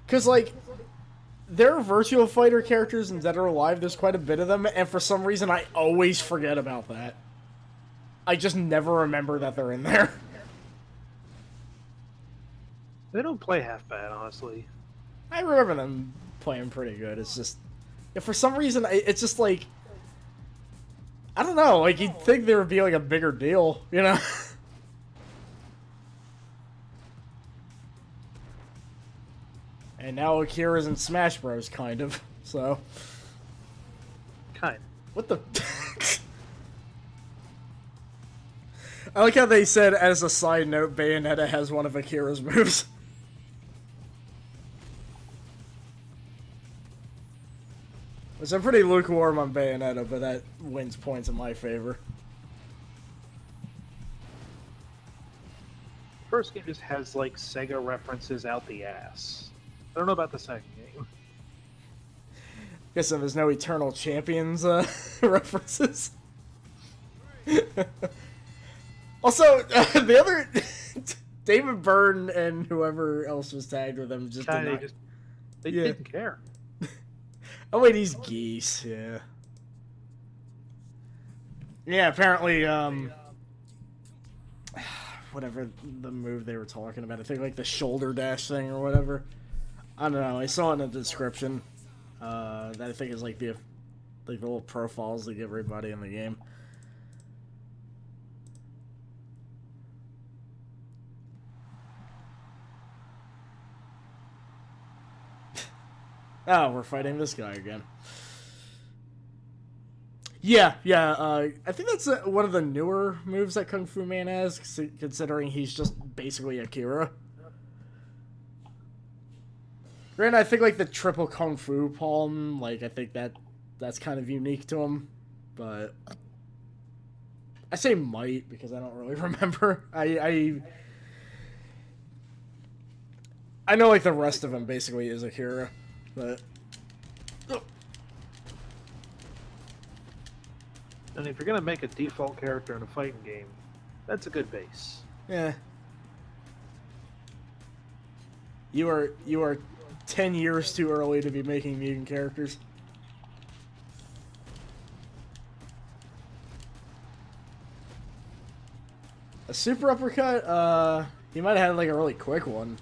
Cause like there are Virtual Fighter characters in Dead or Alive, there's quite a bit of them, and for some reason I always forget about that. I just never remember that they're in there. They don't play half bad, honestly. I remember them playing pretty good. It's just, yeah, for some reason, it's just like, I don't know. Like you'd think there would be like a bigger deal, you know? And now Akira's in Smash Bros, kind of. So, Kind. what the? I like how they said, as a side note, Bayonetta has one of Akira's moves. Which I'm pretty lukewarm on Bayonetta, but that wins points in my favor. First game just has like Sega references out the ass. I don't know about the second game. Guess there's no Eternal Champions references. Also, the other David Byrne and whoever else was tagged with them just did not... They Yeah. didn't care. Oh wait, he's Geese, yeah. Yeah, apparently, whatever the move they were talking about, I think like the shoulder dash thing or whatever. I don't know, I saw it in the description. That I think is like the little profiles they give everybody in the game. Oh, we're fighting this guy again. Yeah. I think that's one of the newer moves that Kung Fu Man has, considering he's just basically Akira. Granted, I think like the triple Kung Fu palm, like I think that's kind of unique to him, but I say might because I don't really remember. I know like the rest of him basically is Akira. But And if you're gonna make a default character in a fighting game, that's a good base. yeah, you are 10 years too early to be making mutant characters. A super uppercut? He might have had like a really quick one.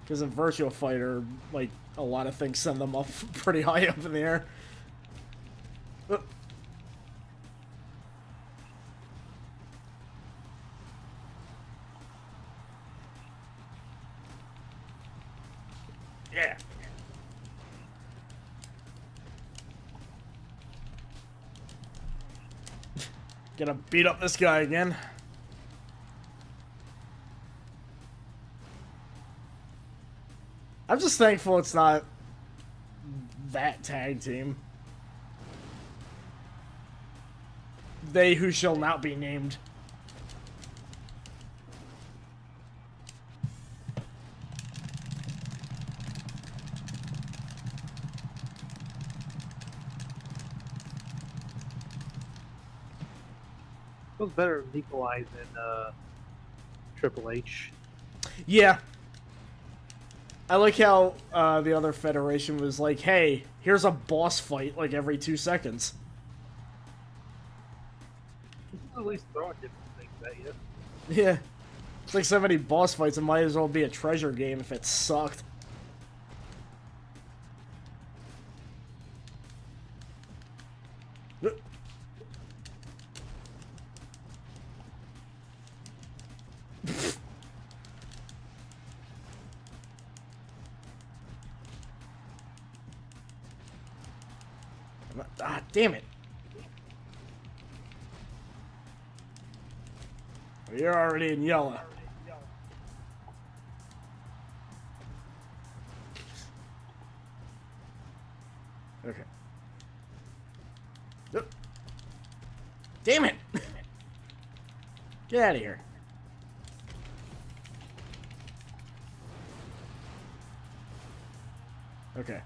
Because in Virtual Fighter, like, a lot of things send them up pretty high up in the air. Yeah. Gonna beat up this guy again. I'm just thankful it's not that tag team. They who shall not be named. It was better than Nikolai than Triple H. Yeah. I like how the other federation was like, hey, here's a boss fight like every 2 seconds. At least throwing different things at you. Yeah. It's like so many boss fights, it might as well be a treasure game if it sucked. Ah, damn it. You're already in yellow. Okay. Nope. Damn it! Get out of here. Okay.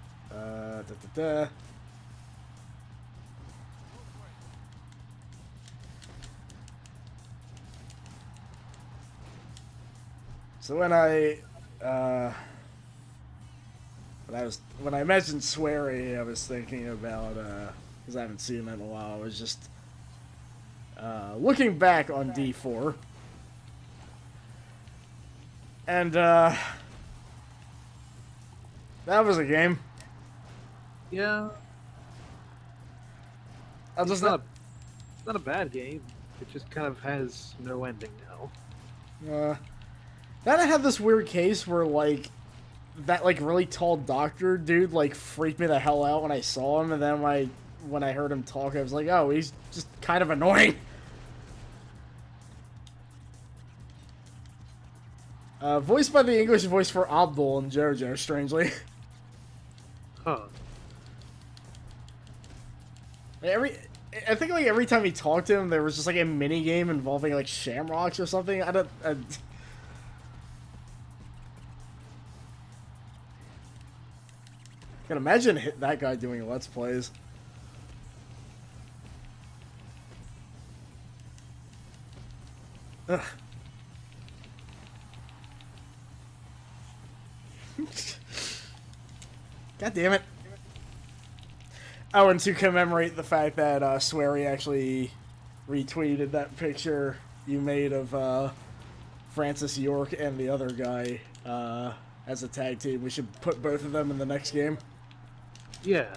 So when I mentioned Swery, I was thinking about because I haven't seen him in a while. I was just looking back on D4, and that was a game. Yeah, I'll just it's not a bad game. It just kind of has no ending now. Then I had this weird case where, like, that, like, really tall doctor dude, like, freaked me the hell out when I saw him, and then when I heard him talk, I was like, oh, he's just kind of annoying. Voiced by the English voice for Abdul and JoJo, strangely. Huh. I think, like, every time he talked to him, there was just, like, a mini-game involving, like, shamrocks or something. I can imagine that guy doing Let's Plays. Ugh. God damn it. Oh, and to commemorate the fact that Swery actually retweeted that picture you made of Francis York and the other guy as a tag team, we should put both of them in the next game. Yeah.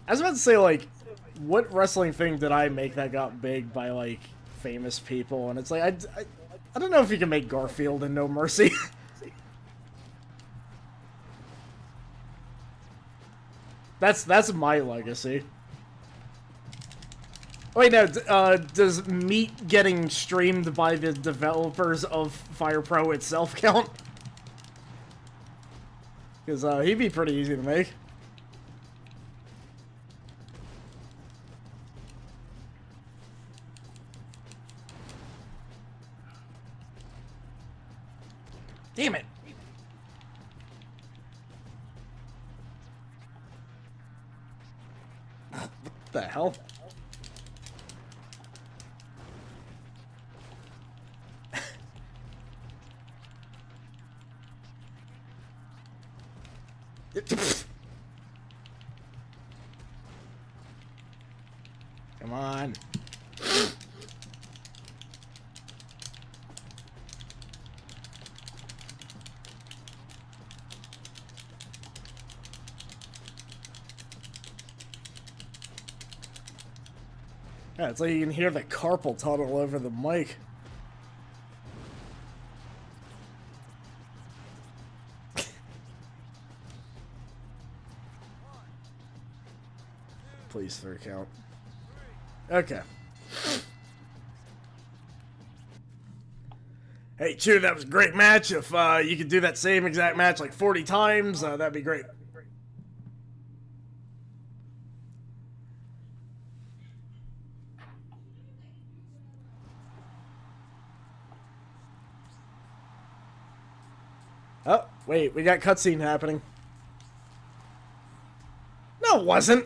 I was about to say, like, what wrestling thing did I make that got big by, like, famous people? And it's like, I don't know if you can make Garfield in No Mercy. That's my legacy. Wait, no, does Meat getting streamed by the developers of Fire Pro itself count? Because he'd be pretty easy to make. Damn it. What the hell? Come on. Yeah, it's like you can hear the carpal tunnel over the mic. Please, 3 count. Okay. Hey, Chu, that was a great match. If you could do that same exact match like 40 times, that'd be great. Oh, wait, we got cutscene happening. No, it wasn't.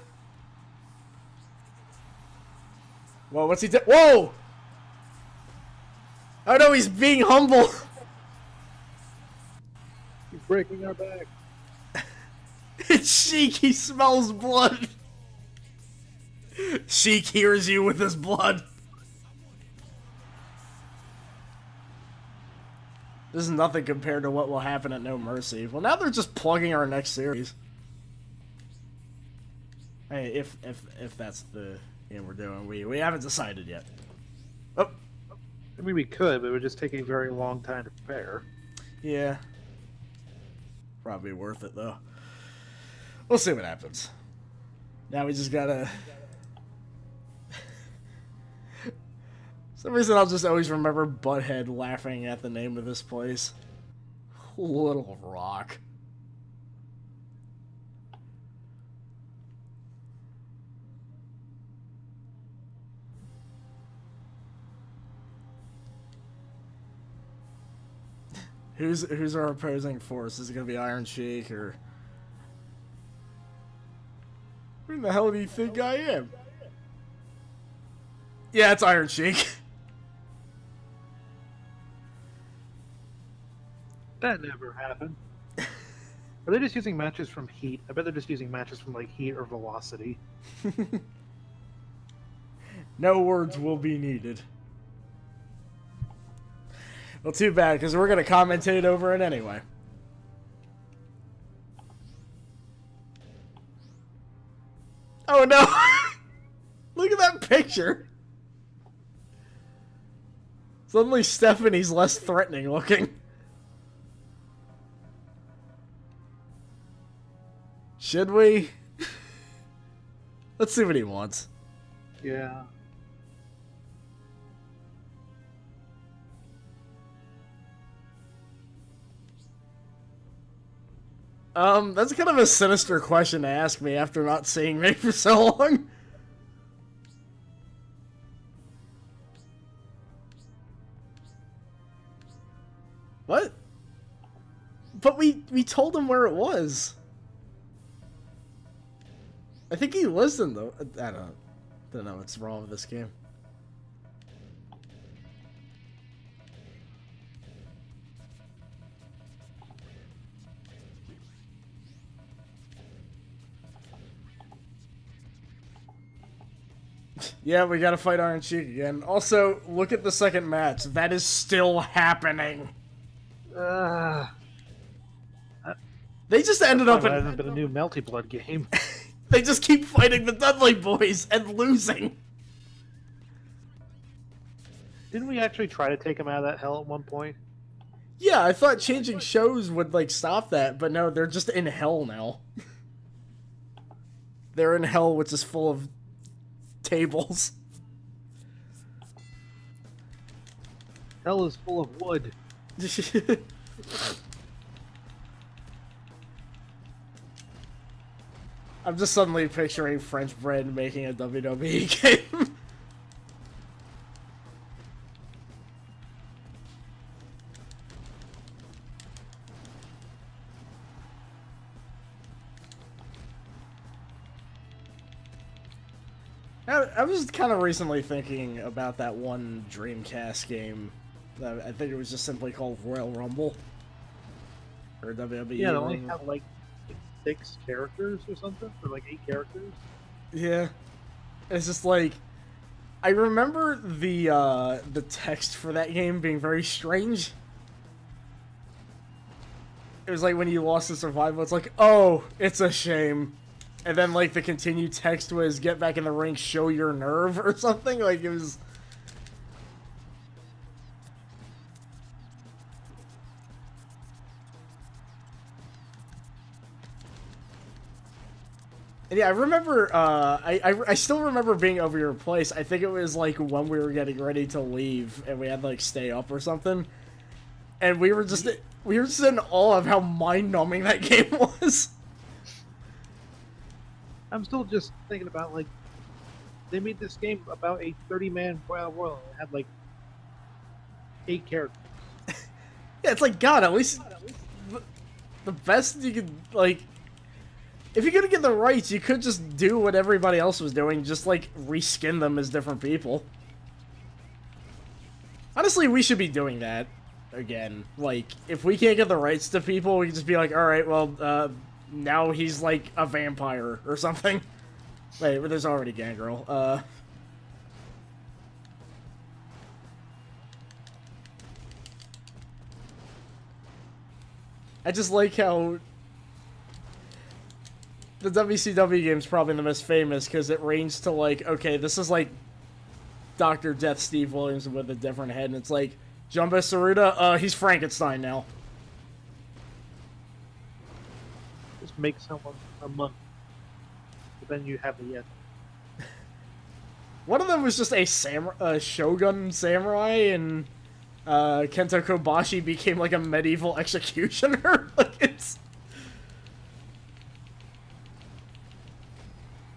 Well, what's he do? Whoa! Oh no, he's being humble. He's breaking our back. It's Sheik, he smells blood. Sheik hears you with his blood. This is nothing compared to what will happen at No Mercy. Well, now they're just plugging our next series. Hey, if that's the game we're doing, we haven't decided yet. Oh, I mean, we could, but it would just take a very long time to prepare. yeah. Probably worth it though. We'll see what happens. Now we just gotta. For some reason, I'll just always remember Butthead laughing at the name of this place. Little Rock. Who's our opposing force? Is it gonna be Iron Sheik or who the hell do you think I am? Yeah, it's Iron Sheik. That never happened. Are they just using matches from Heat? I bet they're just using matches from like Heat or Velocity. No words will be needed. Well, too bad, because we're going to commentate over it anyway. Oh, no! Look at that picture! Suddenly Stephanie's less threatening looking. Should we? Let's see what he wants. Yeah. That's kind of a sinister question to ask me after not seeing me for so long. What? But we told him where it was. I think he listened though. I don't know what's wrong with this game. Yeah, we gotta fight Iron Sheik again. Also, look at the second match. That is still happening. They just ended up in... It hasn't been a new Melty Blood game. They just keep fighting the Dudley Boys and losing. Didn't we actually try to take him out of that hell at one point? Yeah, I thought changing shows would, like, stop that, but no, they're just in hell now. They're in hell, which is full of tables. Hell is full of wood. I'm just suddenly picturing French bread making a WWE game. I was kind of recently thinking about that one Dreamcast game. I think it was just simply called Royal Rumble. Or WWE. Yeah, they only have like 6 characters or something, or like 8 characters. Yeah, it's just like I remember the text for that game being very strange. It was like when you lost the survival, it's like, oh, it's a shame. And then like the continued text was get back in the ring, show your nerve or something. Like it was. And yeah, I remember, I still remember being over your place. I think it was like when we were getting ready to leave and we had to like stay up or something. and we were just in awe of how mind-numbing that game was. I'm still just thinking about, like, they made this game about a 30-man battle royal. It had, like, 8 characters. Yeah, it's like, God, at least the best you could, like, if you're gonna get the rights, you could just do what everybody else was doing, just, like, reskin them as different people. Honestly, we should be doing that again. Like, if we can't get the rights to people, we can just be like, alright, well, now he's, like, a vampire or something. Wait, but there's already Gangrel. I just like how the WCW game's probably the most famous because it ranged to, like, okay, this is like Dr. Death Steve Williams with a different head, and it's like, Jumbo Tsuruta, he's Frankenstein now. Just make someone a monk. But then you have the Yeti. One of them was just a Shogun samurai, and Kento Kobashi became like a medieval executioner. Like, it's...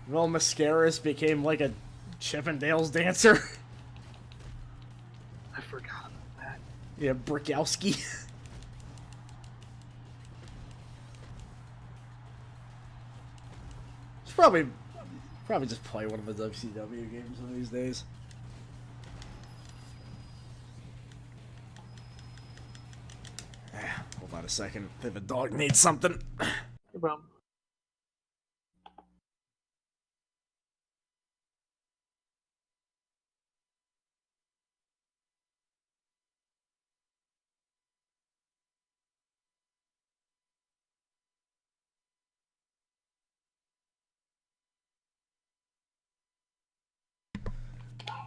Well, Mascaris became like a Chippendales dancer. I forgot about that. Yeah, Brikowski. Should probably just play one of the WCW games one of these days. Hold on a second. I think the dog needs something. No problem.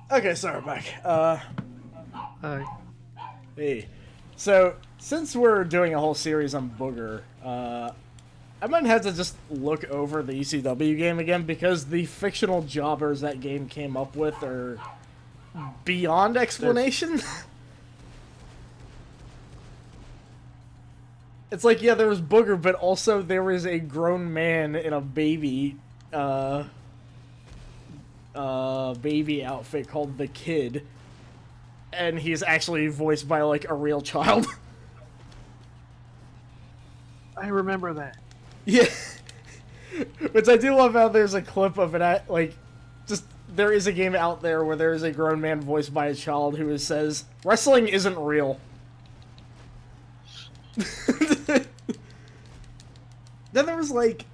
Okay, sorry, back. Hi. Hey. So, since we're doing a whole series on Booger, I might have to just look over the ECW game again, because the fictional jobbers that game came up with are beyond explanation. It's like, yeah, there was Booger, but also there was a grown man in a baby outfit called The Kid, and he's actually voiced by, like, a real child. I remember that. Yeah. Which I do love how there's a clip of it, like, just, there is a game out there where there is a grown man voiced by a child who says, wrestling isn't real. Then there was, like,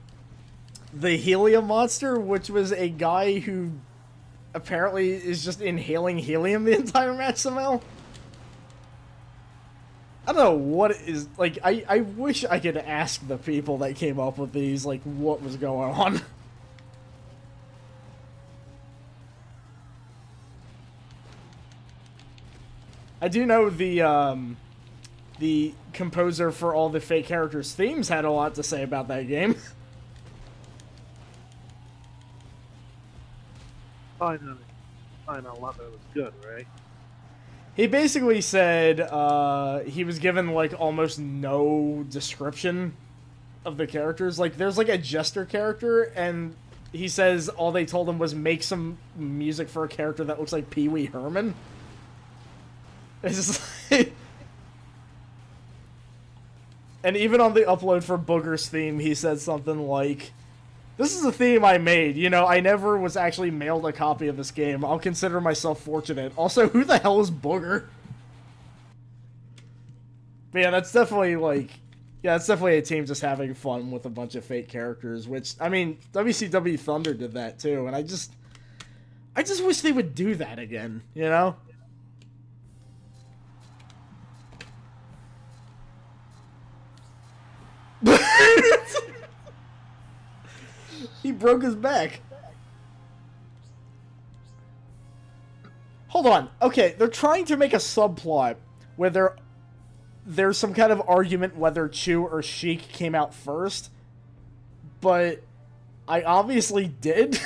the Helium Monster, which was a guy who apparently is just inhaling helium the entire match somehow. I don't know what it is. Like, I wish I could ask the people that came up with these, like, what was going on. I do know the composer for all the fake characters' themes had a lot to say about that game. I know a lot that was good, right? He basically said he was given, like, almost no description of the characters. Like, there's, like, a jester character, and he says all they told him was make some music for a character that looks like Pee Wee Herman. It's just like... And even on the upload for Booger's theme, he said something like, this is a theme I made. You know, I never was actually mailed a copy of this game. I'll consider myself fortunate. Also, who the hell is Booger? But yeah, that's definitely, like... Yeah, it's definitely a team just having fun with a bunch of fake characters, which, I mean, WCW Thunder did that too, and I just wish they would do that again, you know? He broke his back. Hold on. Okay, they're trying to make a subplot where there's some kind of argument whether Chu or Sheik came out first, but I obviously did.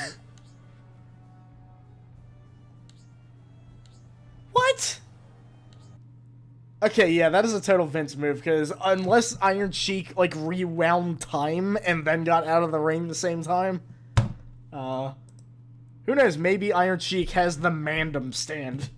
What? Okay, yeah, that is a total Vince move, because unless Iron Sheik, like, rewound time and then got out of the ring at the same time, who knows, maybe Iron Sheik has the Mandem stand.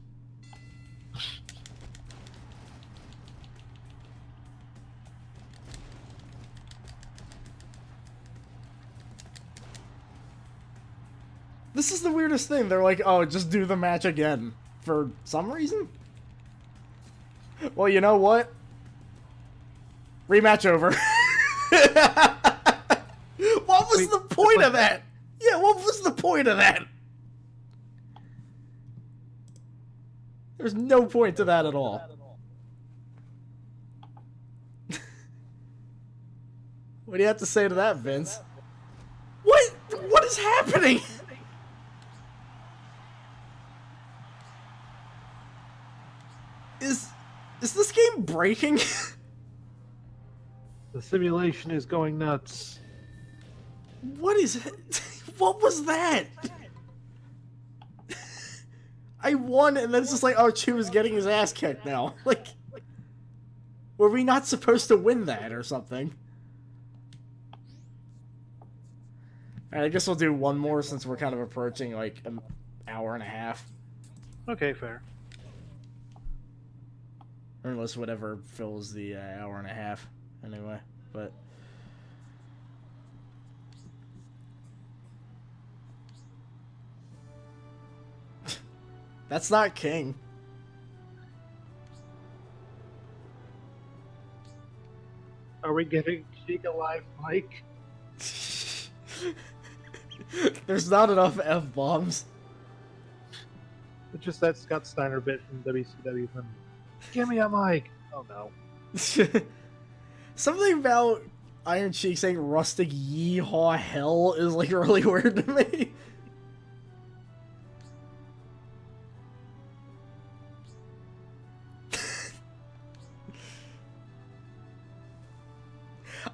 This is the weirdest thing. They're like, oh, just do the match again. For some reason? Well, you know what? Rematch over. What was the point of that? Yeah, what was the point of that? There's no point to that at all. What do you have to say to that, Vince? What? What is happening? Is this game breaking? The simulation is going nuts. What is it? What was that? I won, and then it's just like, oh, Chu is getting his ass kicked now. Like, were we not supposed to win that or something? Alright, I guess we'll do one more since we're kind of approaching, like, an hour and a half. Okay, fair. Or unless whatever fills the hour and a half, anyway. But that's not King. Are we getting Sheik a live mic? There's not enough F-bombs. It's just that Scott Steiner bit from WCW. Give me a mic. Oh no. Something about Iron Sheik saying rustic yeehaw hell is like really weird to me.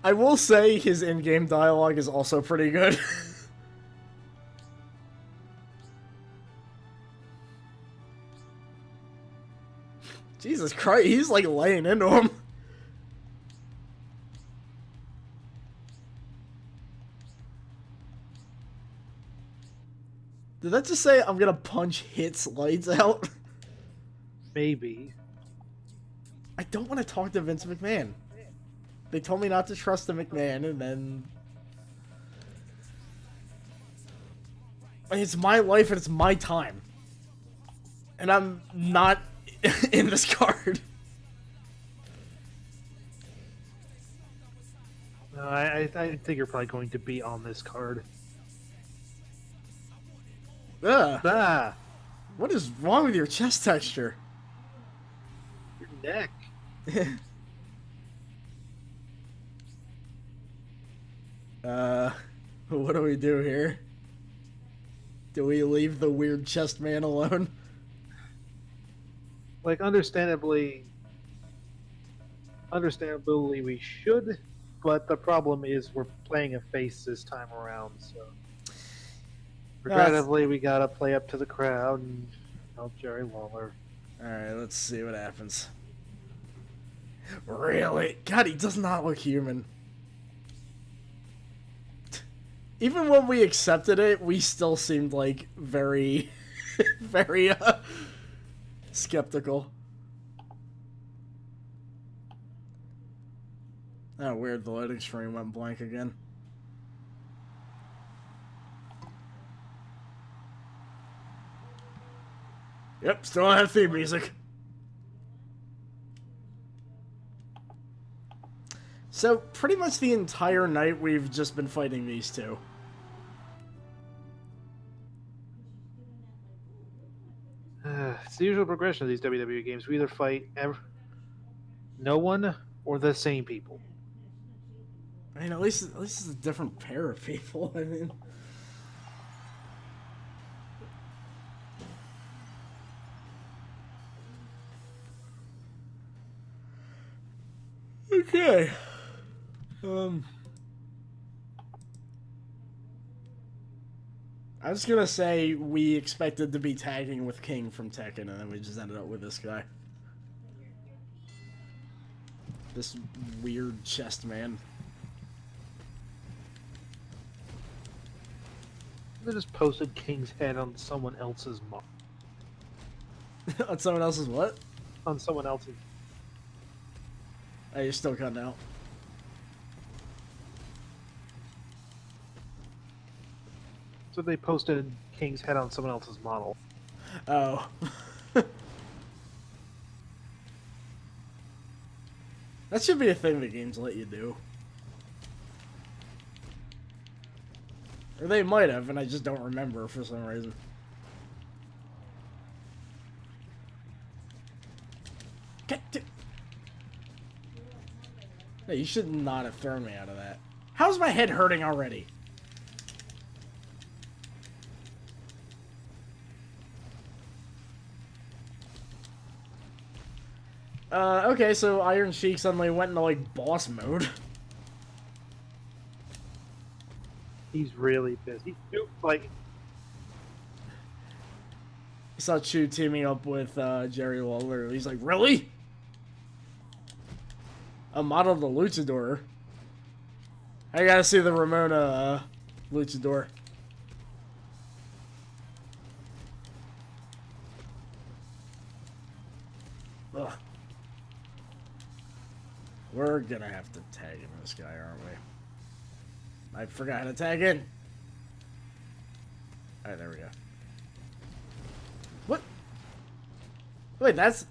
I will say his in-game dialogue is also pretty good. Jesus Christ, he's like laying into him. Did that just say I'm gonna punch Hit's lights out? Maybe. I don't want to talk to Vince McMahon. They told me not to trust the McMahon, and then... It's my life and it's my time. And I'm not in this card. No, I think you're probably going to be on this card. Ugh. Ah, What is wrong with your chest texture? your neck. What do we do here? Do we leave the weird chest man alone? Like, understandably, we should, but the problem is we're playing a face this time around, so regrettably we gotta play up to the crowd and help Jerry Lawler. Alright, let's see what happens. Really? God, he does not look human. Even when we accepted it, we still seemed like very, very skeptical. Oh, weird, the loading screen went blank again. Yep, still don't have theme music. So, pretty much the entire night we've just been fighting these two. It's the usual progression of these WWE games. We either fight no one or the same people. I mean, at least it's a different pair of people. I mean, okay. I was gonna say we expected to be tagging with King from Tekken, and then we just ended up with this guy. This weird chest man. They just posted King's head on someone else's On someone else's what? on someone else's. Oh, you're still cutting out. So they posted King's head on someone else's model. Oh. That should be a thing the games let you do. Or they might have, and I just don't remember for some reason. No, you should not have thrown me out of that. How's my head hurting already? Okay, so Iron Sheik suddenly went into, like, boss mode. He's really busy. Like, I saw Chu teaming up with Jerry Lawler. He's like, really? A model of the Luchador? I gotta see the Ramona Luchador. Ugh. We're gonna have to tag in this guy, aren't we? I forgot how to tag in. Alright, there we go. What? Wait, that's...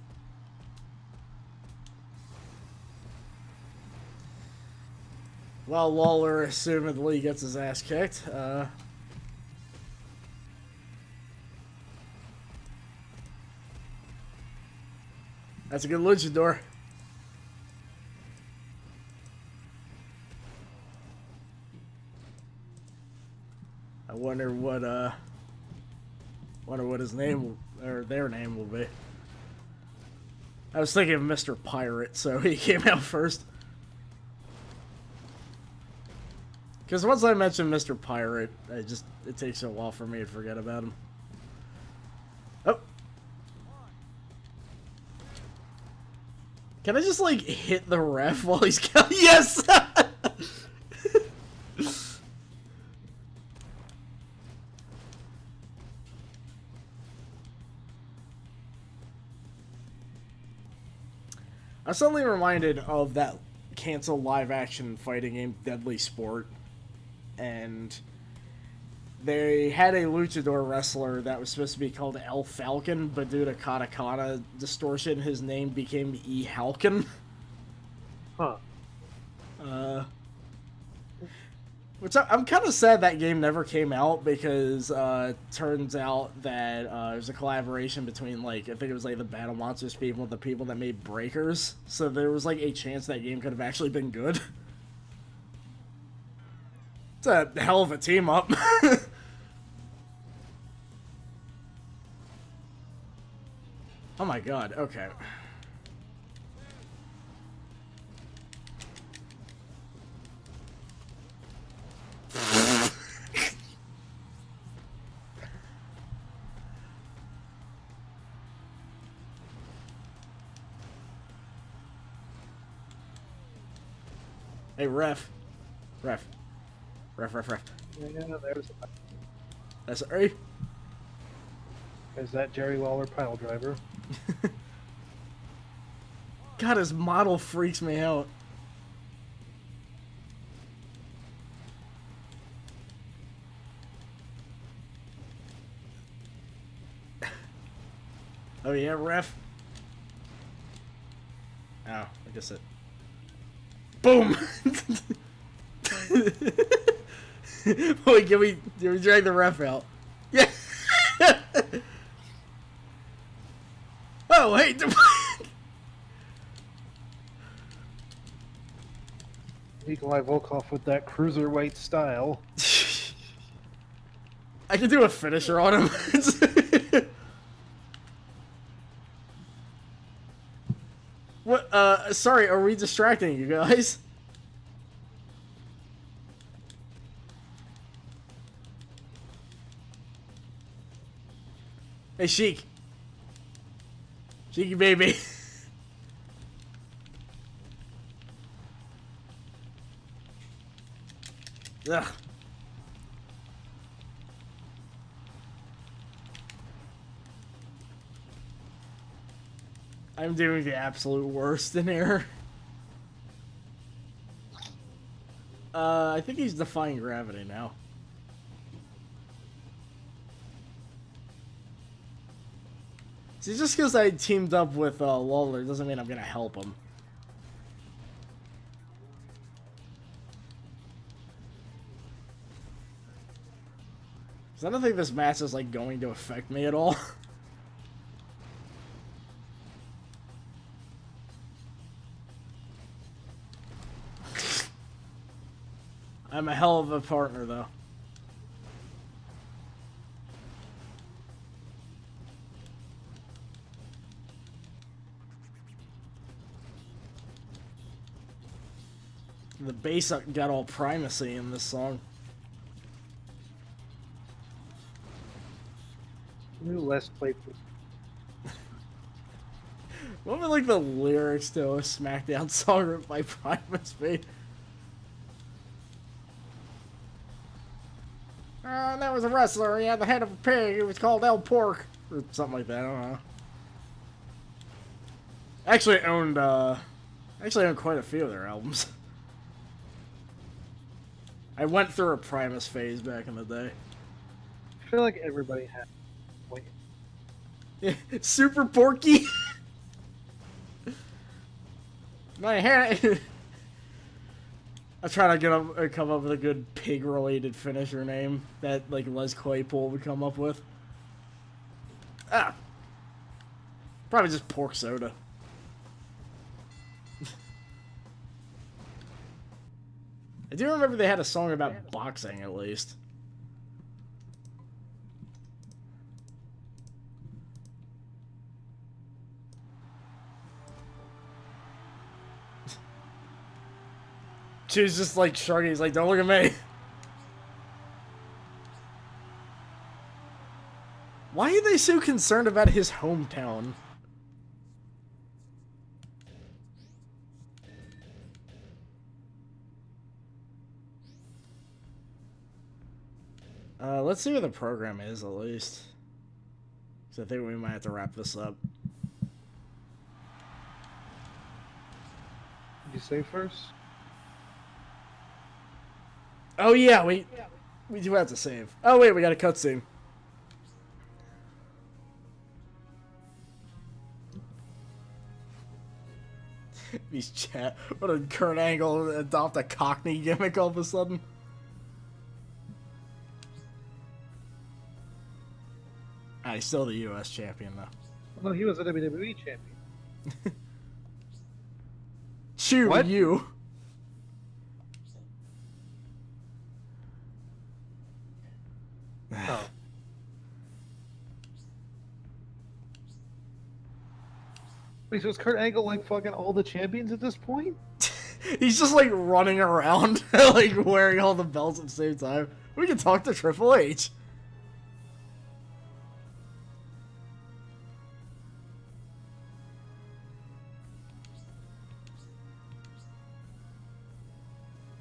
Well, Lawler assumedly gets his ass kicked. That's a good luchador. I wonder what his name will, or their name will be. I was thinking of Mr. Pirate, so he came out first. Because once I mention Mr. Pirate, it takes a while for me to forget about him. Oh. Can I just, like, hit the ref while he's... Yes! I'm suddenly reminded of that canceled live-action fighting game, Deadly Sport. And they had a luchador wrestler that was supposed to be called El Falcon, but due to katakana distortion, his name became E. Halcon. huh. Which I'm kind of sad that game never came out, because turns out that it was a collaboration between, like, I think it was like the Battle Monsters people and the people that made Breakers. So there was like a chance that game could have actually been good. It's a hell of a team up. Oh my god, okay. Hey, ref. Ref. Ref. Yeah, there's That's There's that Jerry Lawler pile driver. God, his model freaks me out. Oh yeah, ref. Oh, I guess it. Boom! Wait, can we drag the ref out? Yeah! Oh, hey! Nikolai Volkov with that cruiserweight style. I can do a finisher on him. What? Sorry, are we distracting you guys? Hey, Sheik. Cheeky baby. Ugh. I'm doing the absolute worst in here. I think he's defying gravity now. See, just because I teamed up with Lawler doesn't mean I'm gonna help him. 'Cause I don't think this match is like going to affect me at all. I'm a hell of a partner, though. The bass got all primacy in this song. New less played. What were like the lyrics to a Smackdown song written by Primacy? That was a wrestler. He had the head of a pig. It was called El Pork, or something like that. I don't know. Actually owned quite a few of their albums. I went through a Primus phase back in the day. I feel like everybody had. Wait. Super Porky. My hair. I'm trying to come up with a good pig-related finisher name that like Les Claypool would come up with. Probably just pork soda. I do remember they had a song about boxing at least. She was just like shrugging. He's like, "Don't look at me." Why are they so concerned about his hometown? Let's see what the program is at least. So I think we might have to wrap this up. Did you say first? Oh yeah, we do have to save. Oh wait, we got a cutscene. These chat. What a Kurt Angle adopt a Cockney gimmick all of a sudden. He's still the U.S. champion though. No, he was a WWE champion. Chu, What? you. Oh. Wait, so is Kurt Angle like fucking all the champions at this point? He's just like running around, like wearing all the belts at the same time. We can talk to Triple H.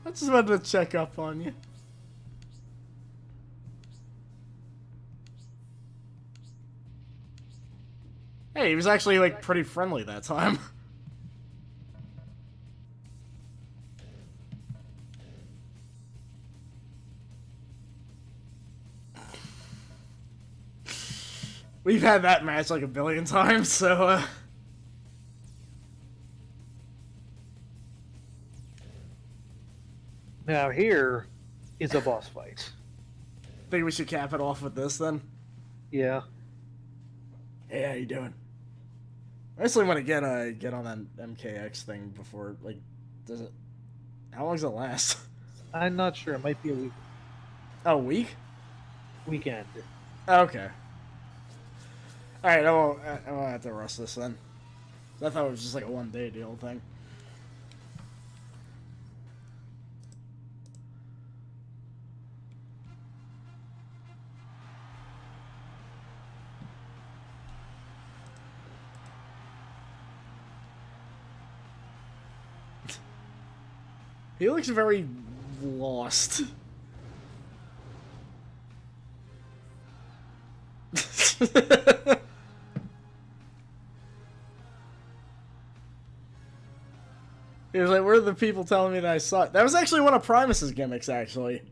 I just wanted to check up on you. Hey, he was actually like pretty friendly that time. We've had that match like a billion times, so Now here is a boss fight. think we should cap it off with this then. Yeah. Hey, how you doing? I actually want to get on that MKX thing before, like, does it? How long does it last? I'm not sure. It might be a week. A week? Weekend. Okay. All right, I won't have to rush this then. I thought it was just like a one-day deal thing. He looks very lost. He was like, where are the people telling me that I suck? That was actually one of Primus's gimmicks, actually.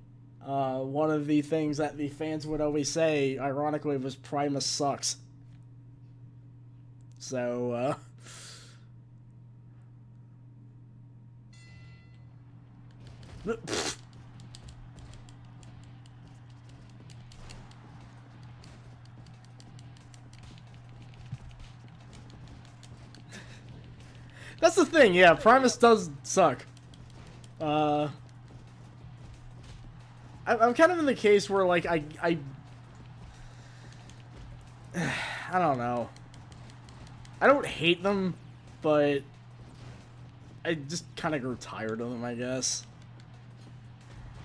One of the things that the fans would always say, ironically, was Primus sucks. So, that's the thing, yeah, Primus does suck. I'm kind of in the case where, like, I don't know. I don't hate them, but I just kind of grew tired of them, I guess.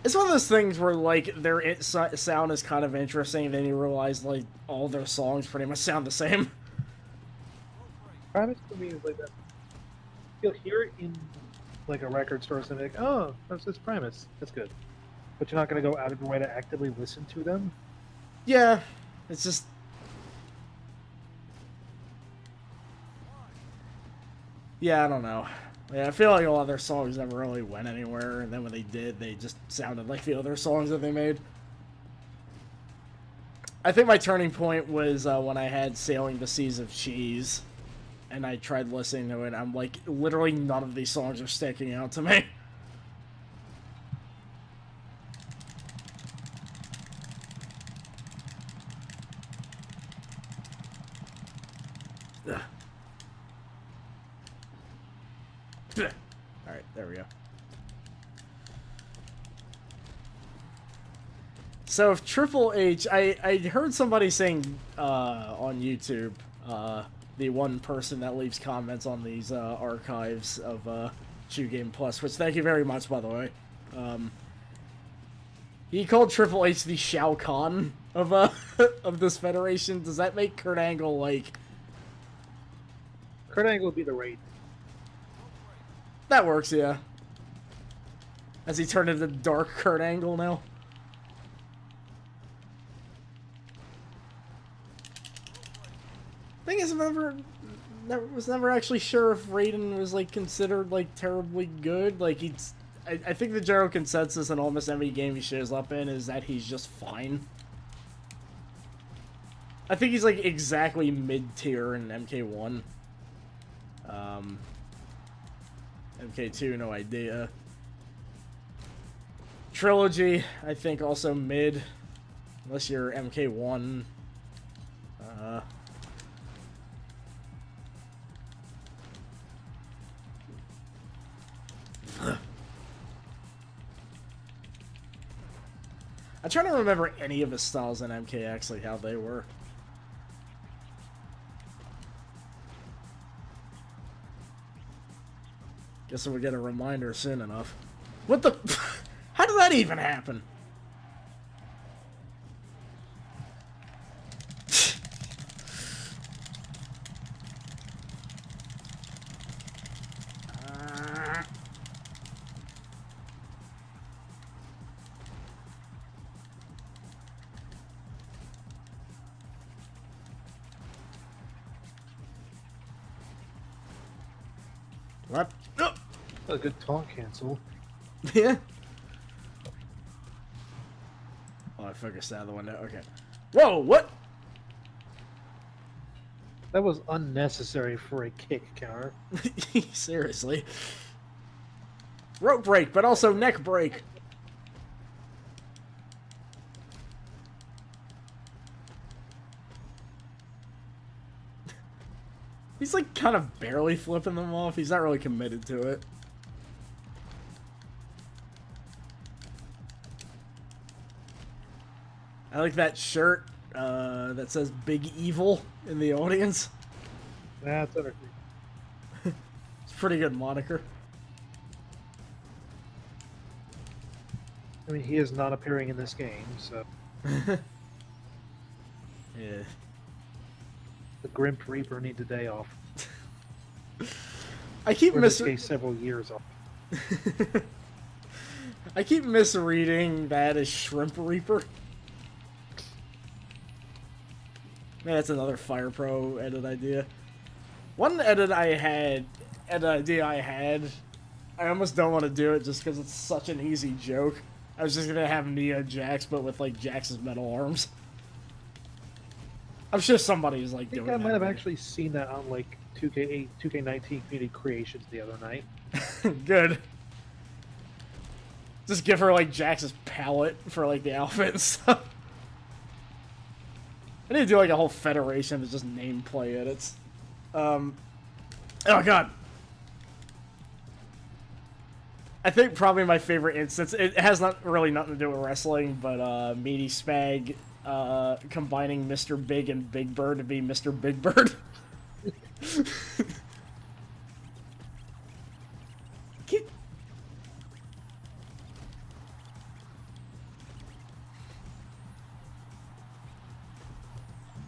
It's one of those things where, like, their sound is kind of interesting, and then you realize, like, all their songs pretty much sound the same. Primus for me is like that. You'll hear it in like a record store and be like, oh, that's Primus. That's good. But you're not going to go out of your way to actively listen to them. Yeah, it's just... Yeah, I don't know. Yeah, I feel like a lot of their songs never really went anywhere, and then when they did, they just sounded like the other songs that they made. I think my turning point was when I had Sailing the Seas of Cheese, and I tried listening to it. I'm like, literally none of these songs are sticking out to me. Ugh. Alright, there we go. So if Triple H, I heard somebody saying on YouTube, the one person that leaves comments on these archives of Chu Game Plus, which thank you very much, by the way. He called Triple H the Shao Kahn of of this federation. Does that make Kurt Angle like? Kurt Angle would be the Raid. That works, yeah. As he turned into Dark Kurt Angle now. Thing is, I was never actually sure if Raiden was like considered like terribly good. Like I think the general consensus in almost every game he shows up in is that he's just fine. I think he's like exactly mid-tier in MK1. MK2, no idea. Trilogy, I think also mid, unless you're MK1. I'm trying to remember any of his styles in MKX, like how they were. Guess we'll get a reminder soon enough. What the? How did that even happen? What? Oh. A good taunt cancel. Yeah. Oh, I focused out of the window. Okay. Whoa, what? That was unnecessary for a kick counter. Seriously. Rope break, but also neck break. He's like kind of barely flipping them off. He's not really committed to it. I like that shirt that says Big Evil in the audience. That's understood. It's a pretty good moniker. I mean, he is not appearing in this game, so... Yeah. The Grim Reaper needs a day off. I keep Or in this case, several years off. I keep misreading that as Shrimp Reaper. Maybe that's another Fire Pro edit idea. One idea I had, I almost don't want to do it just because it's such an easy joke. I was just gonna have Nia Jax, but with like Jax's metal arms. I'm sure somebody's like doing that. I might have actually seen that on like 2K8, 2K19 community creations the other night. Good. Just give her like Jax's palette for like the outfit and stuff. I need to do like a whole federation of just nameplay edits. Oh god. I think probably my favorite instance, it has not really nothing to do with wrestling, but Meaty Spag combining Mr. Big and Big Bird to be Mr. Big Bird.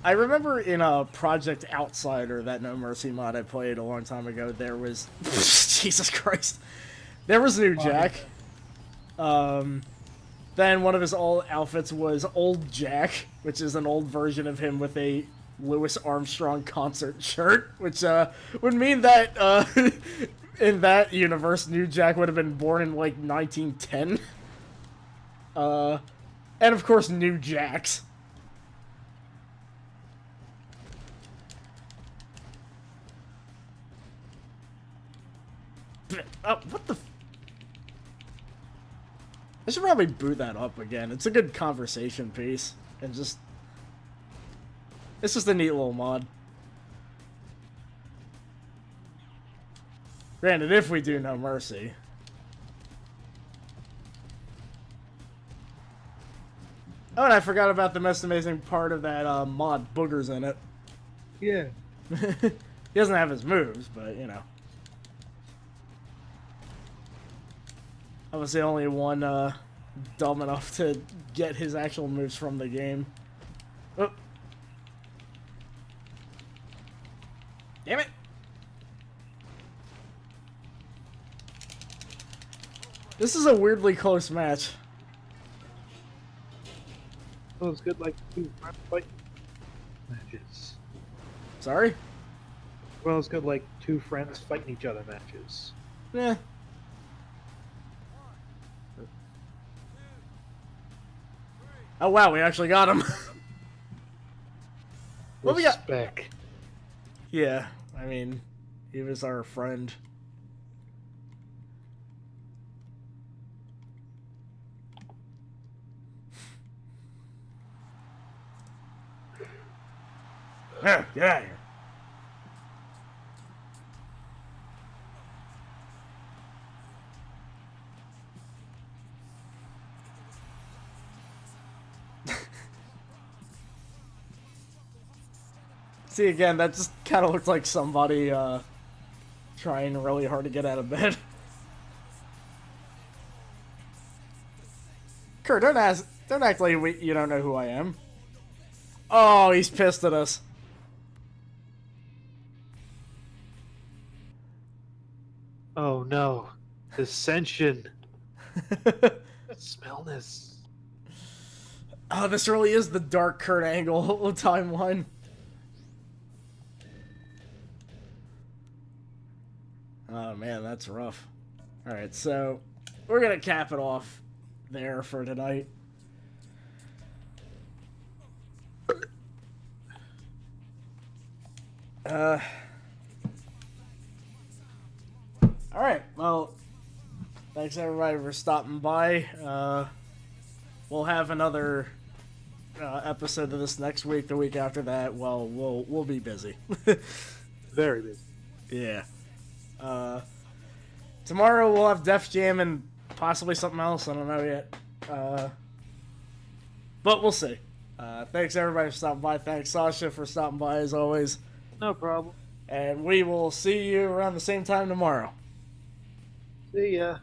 I remember in a Project Outsider, that No Mercy mod I played a long time ago, there was... Jesus Christ. There was New Jack. Then one of his old outfits was Old Jack, which is an old version of him with a Louis Armstrong concert shirt, which would mean that in that universe, New Jack would have been born in like 1910. And of course, New Jacks. Oh, what the... I should probably boot that up again. It's a good conversation piece. And just... It's just a neat little mod. Granted, if we do No Mercy. Oh, and I forgot about the most amazing part of that mod. Booger's in it. Yeah. He doesn't have his moves, but, you know. I was the only one dumb enough to get his actual moves from the game. Oh. Damn it! This is a weirdly close match. Well, it's good like 2 friends fighting matches. Sorry? Well, it's good like 2 friends fighting each other matches. Yeah. Oh wow, we actually got him. What we got? Respect. Yeah, I mean, he was our friend. Yeah, get out of here. See, again, that just kind of looked like somebody trying really hard to get out of bed. Kurt, don't act like you don't know who I am. Oh, he's pissed at us. Oh no. Dissension. Smell this. Oh, this really is the dark Kurt Angle timeline. Oh man, that's rough. Alright, so we're gonna cap it off there for tonight. Alright, well, thanks everybody for stopping by. We'll have another episode of this next week. The week after that, well, we'll be busy. Very busy. Yeah. Tomorrow we'll have Def Jam and possibly something else. I don't know yet. But we'll see. Thanks everybody for stopping by. Thanks Sasha for stopping by as always. No problem. And we will see you around the same time tomorrow. See ya.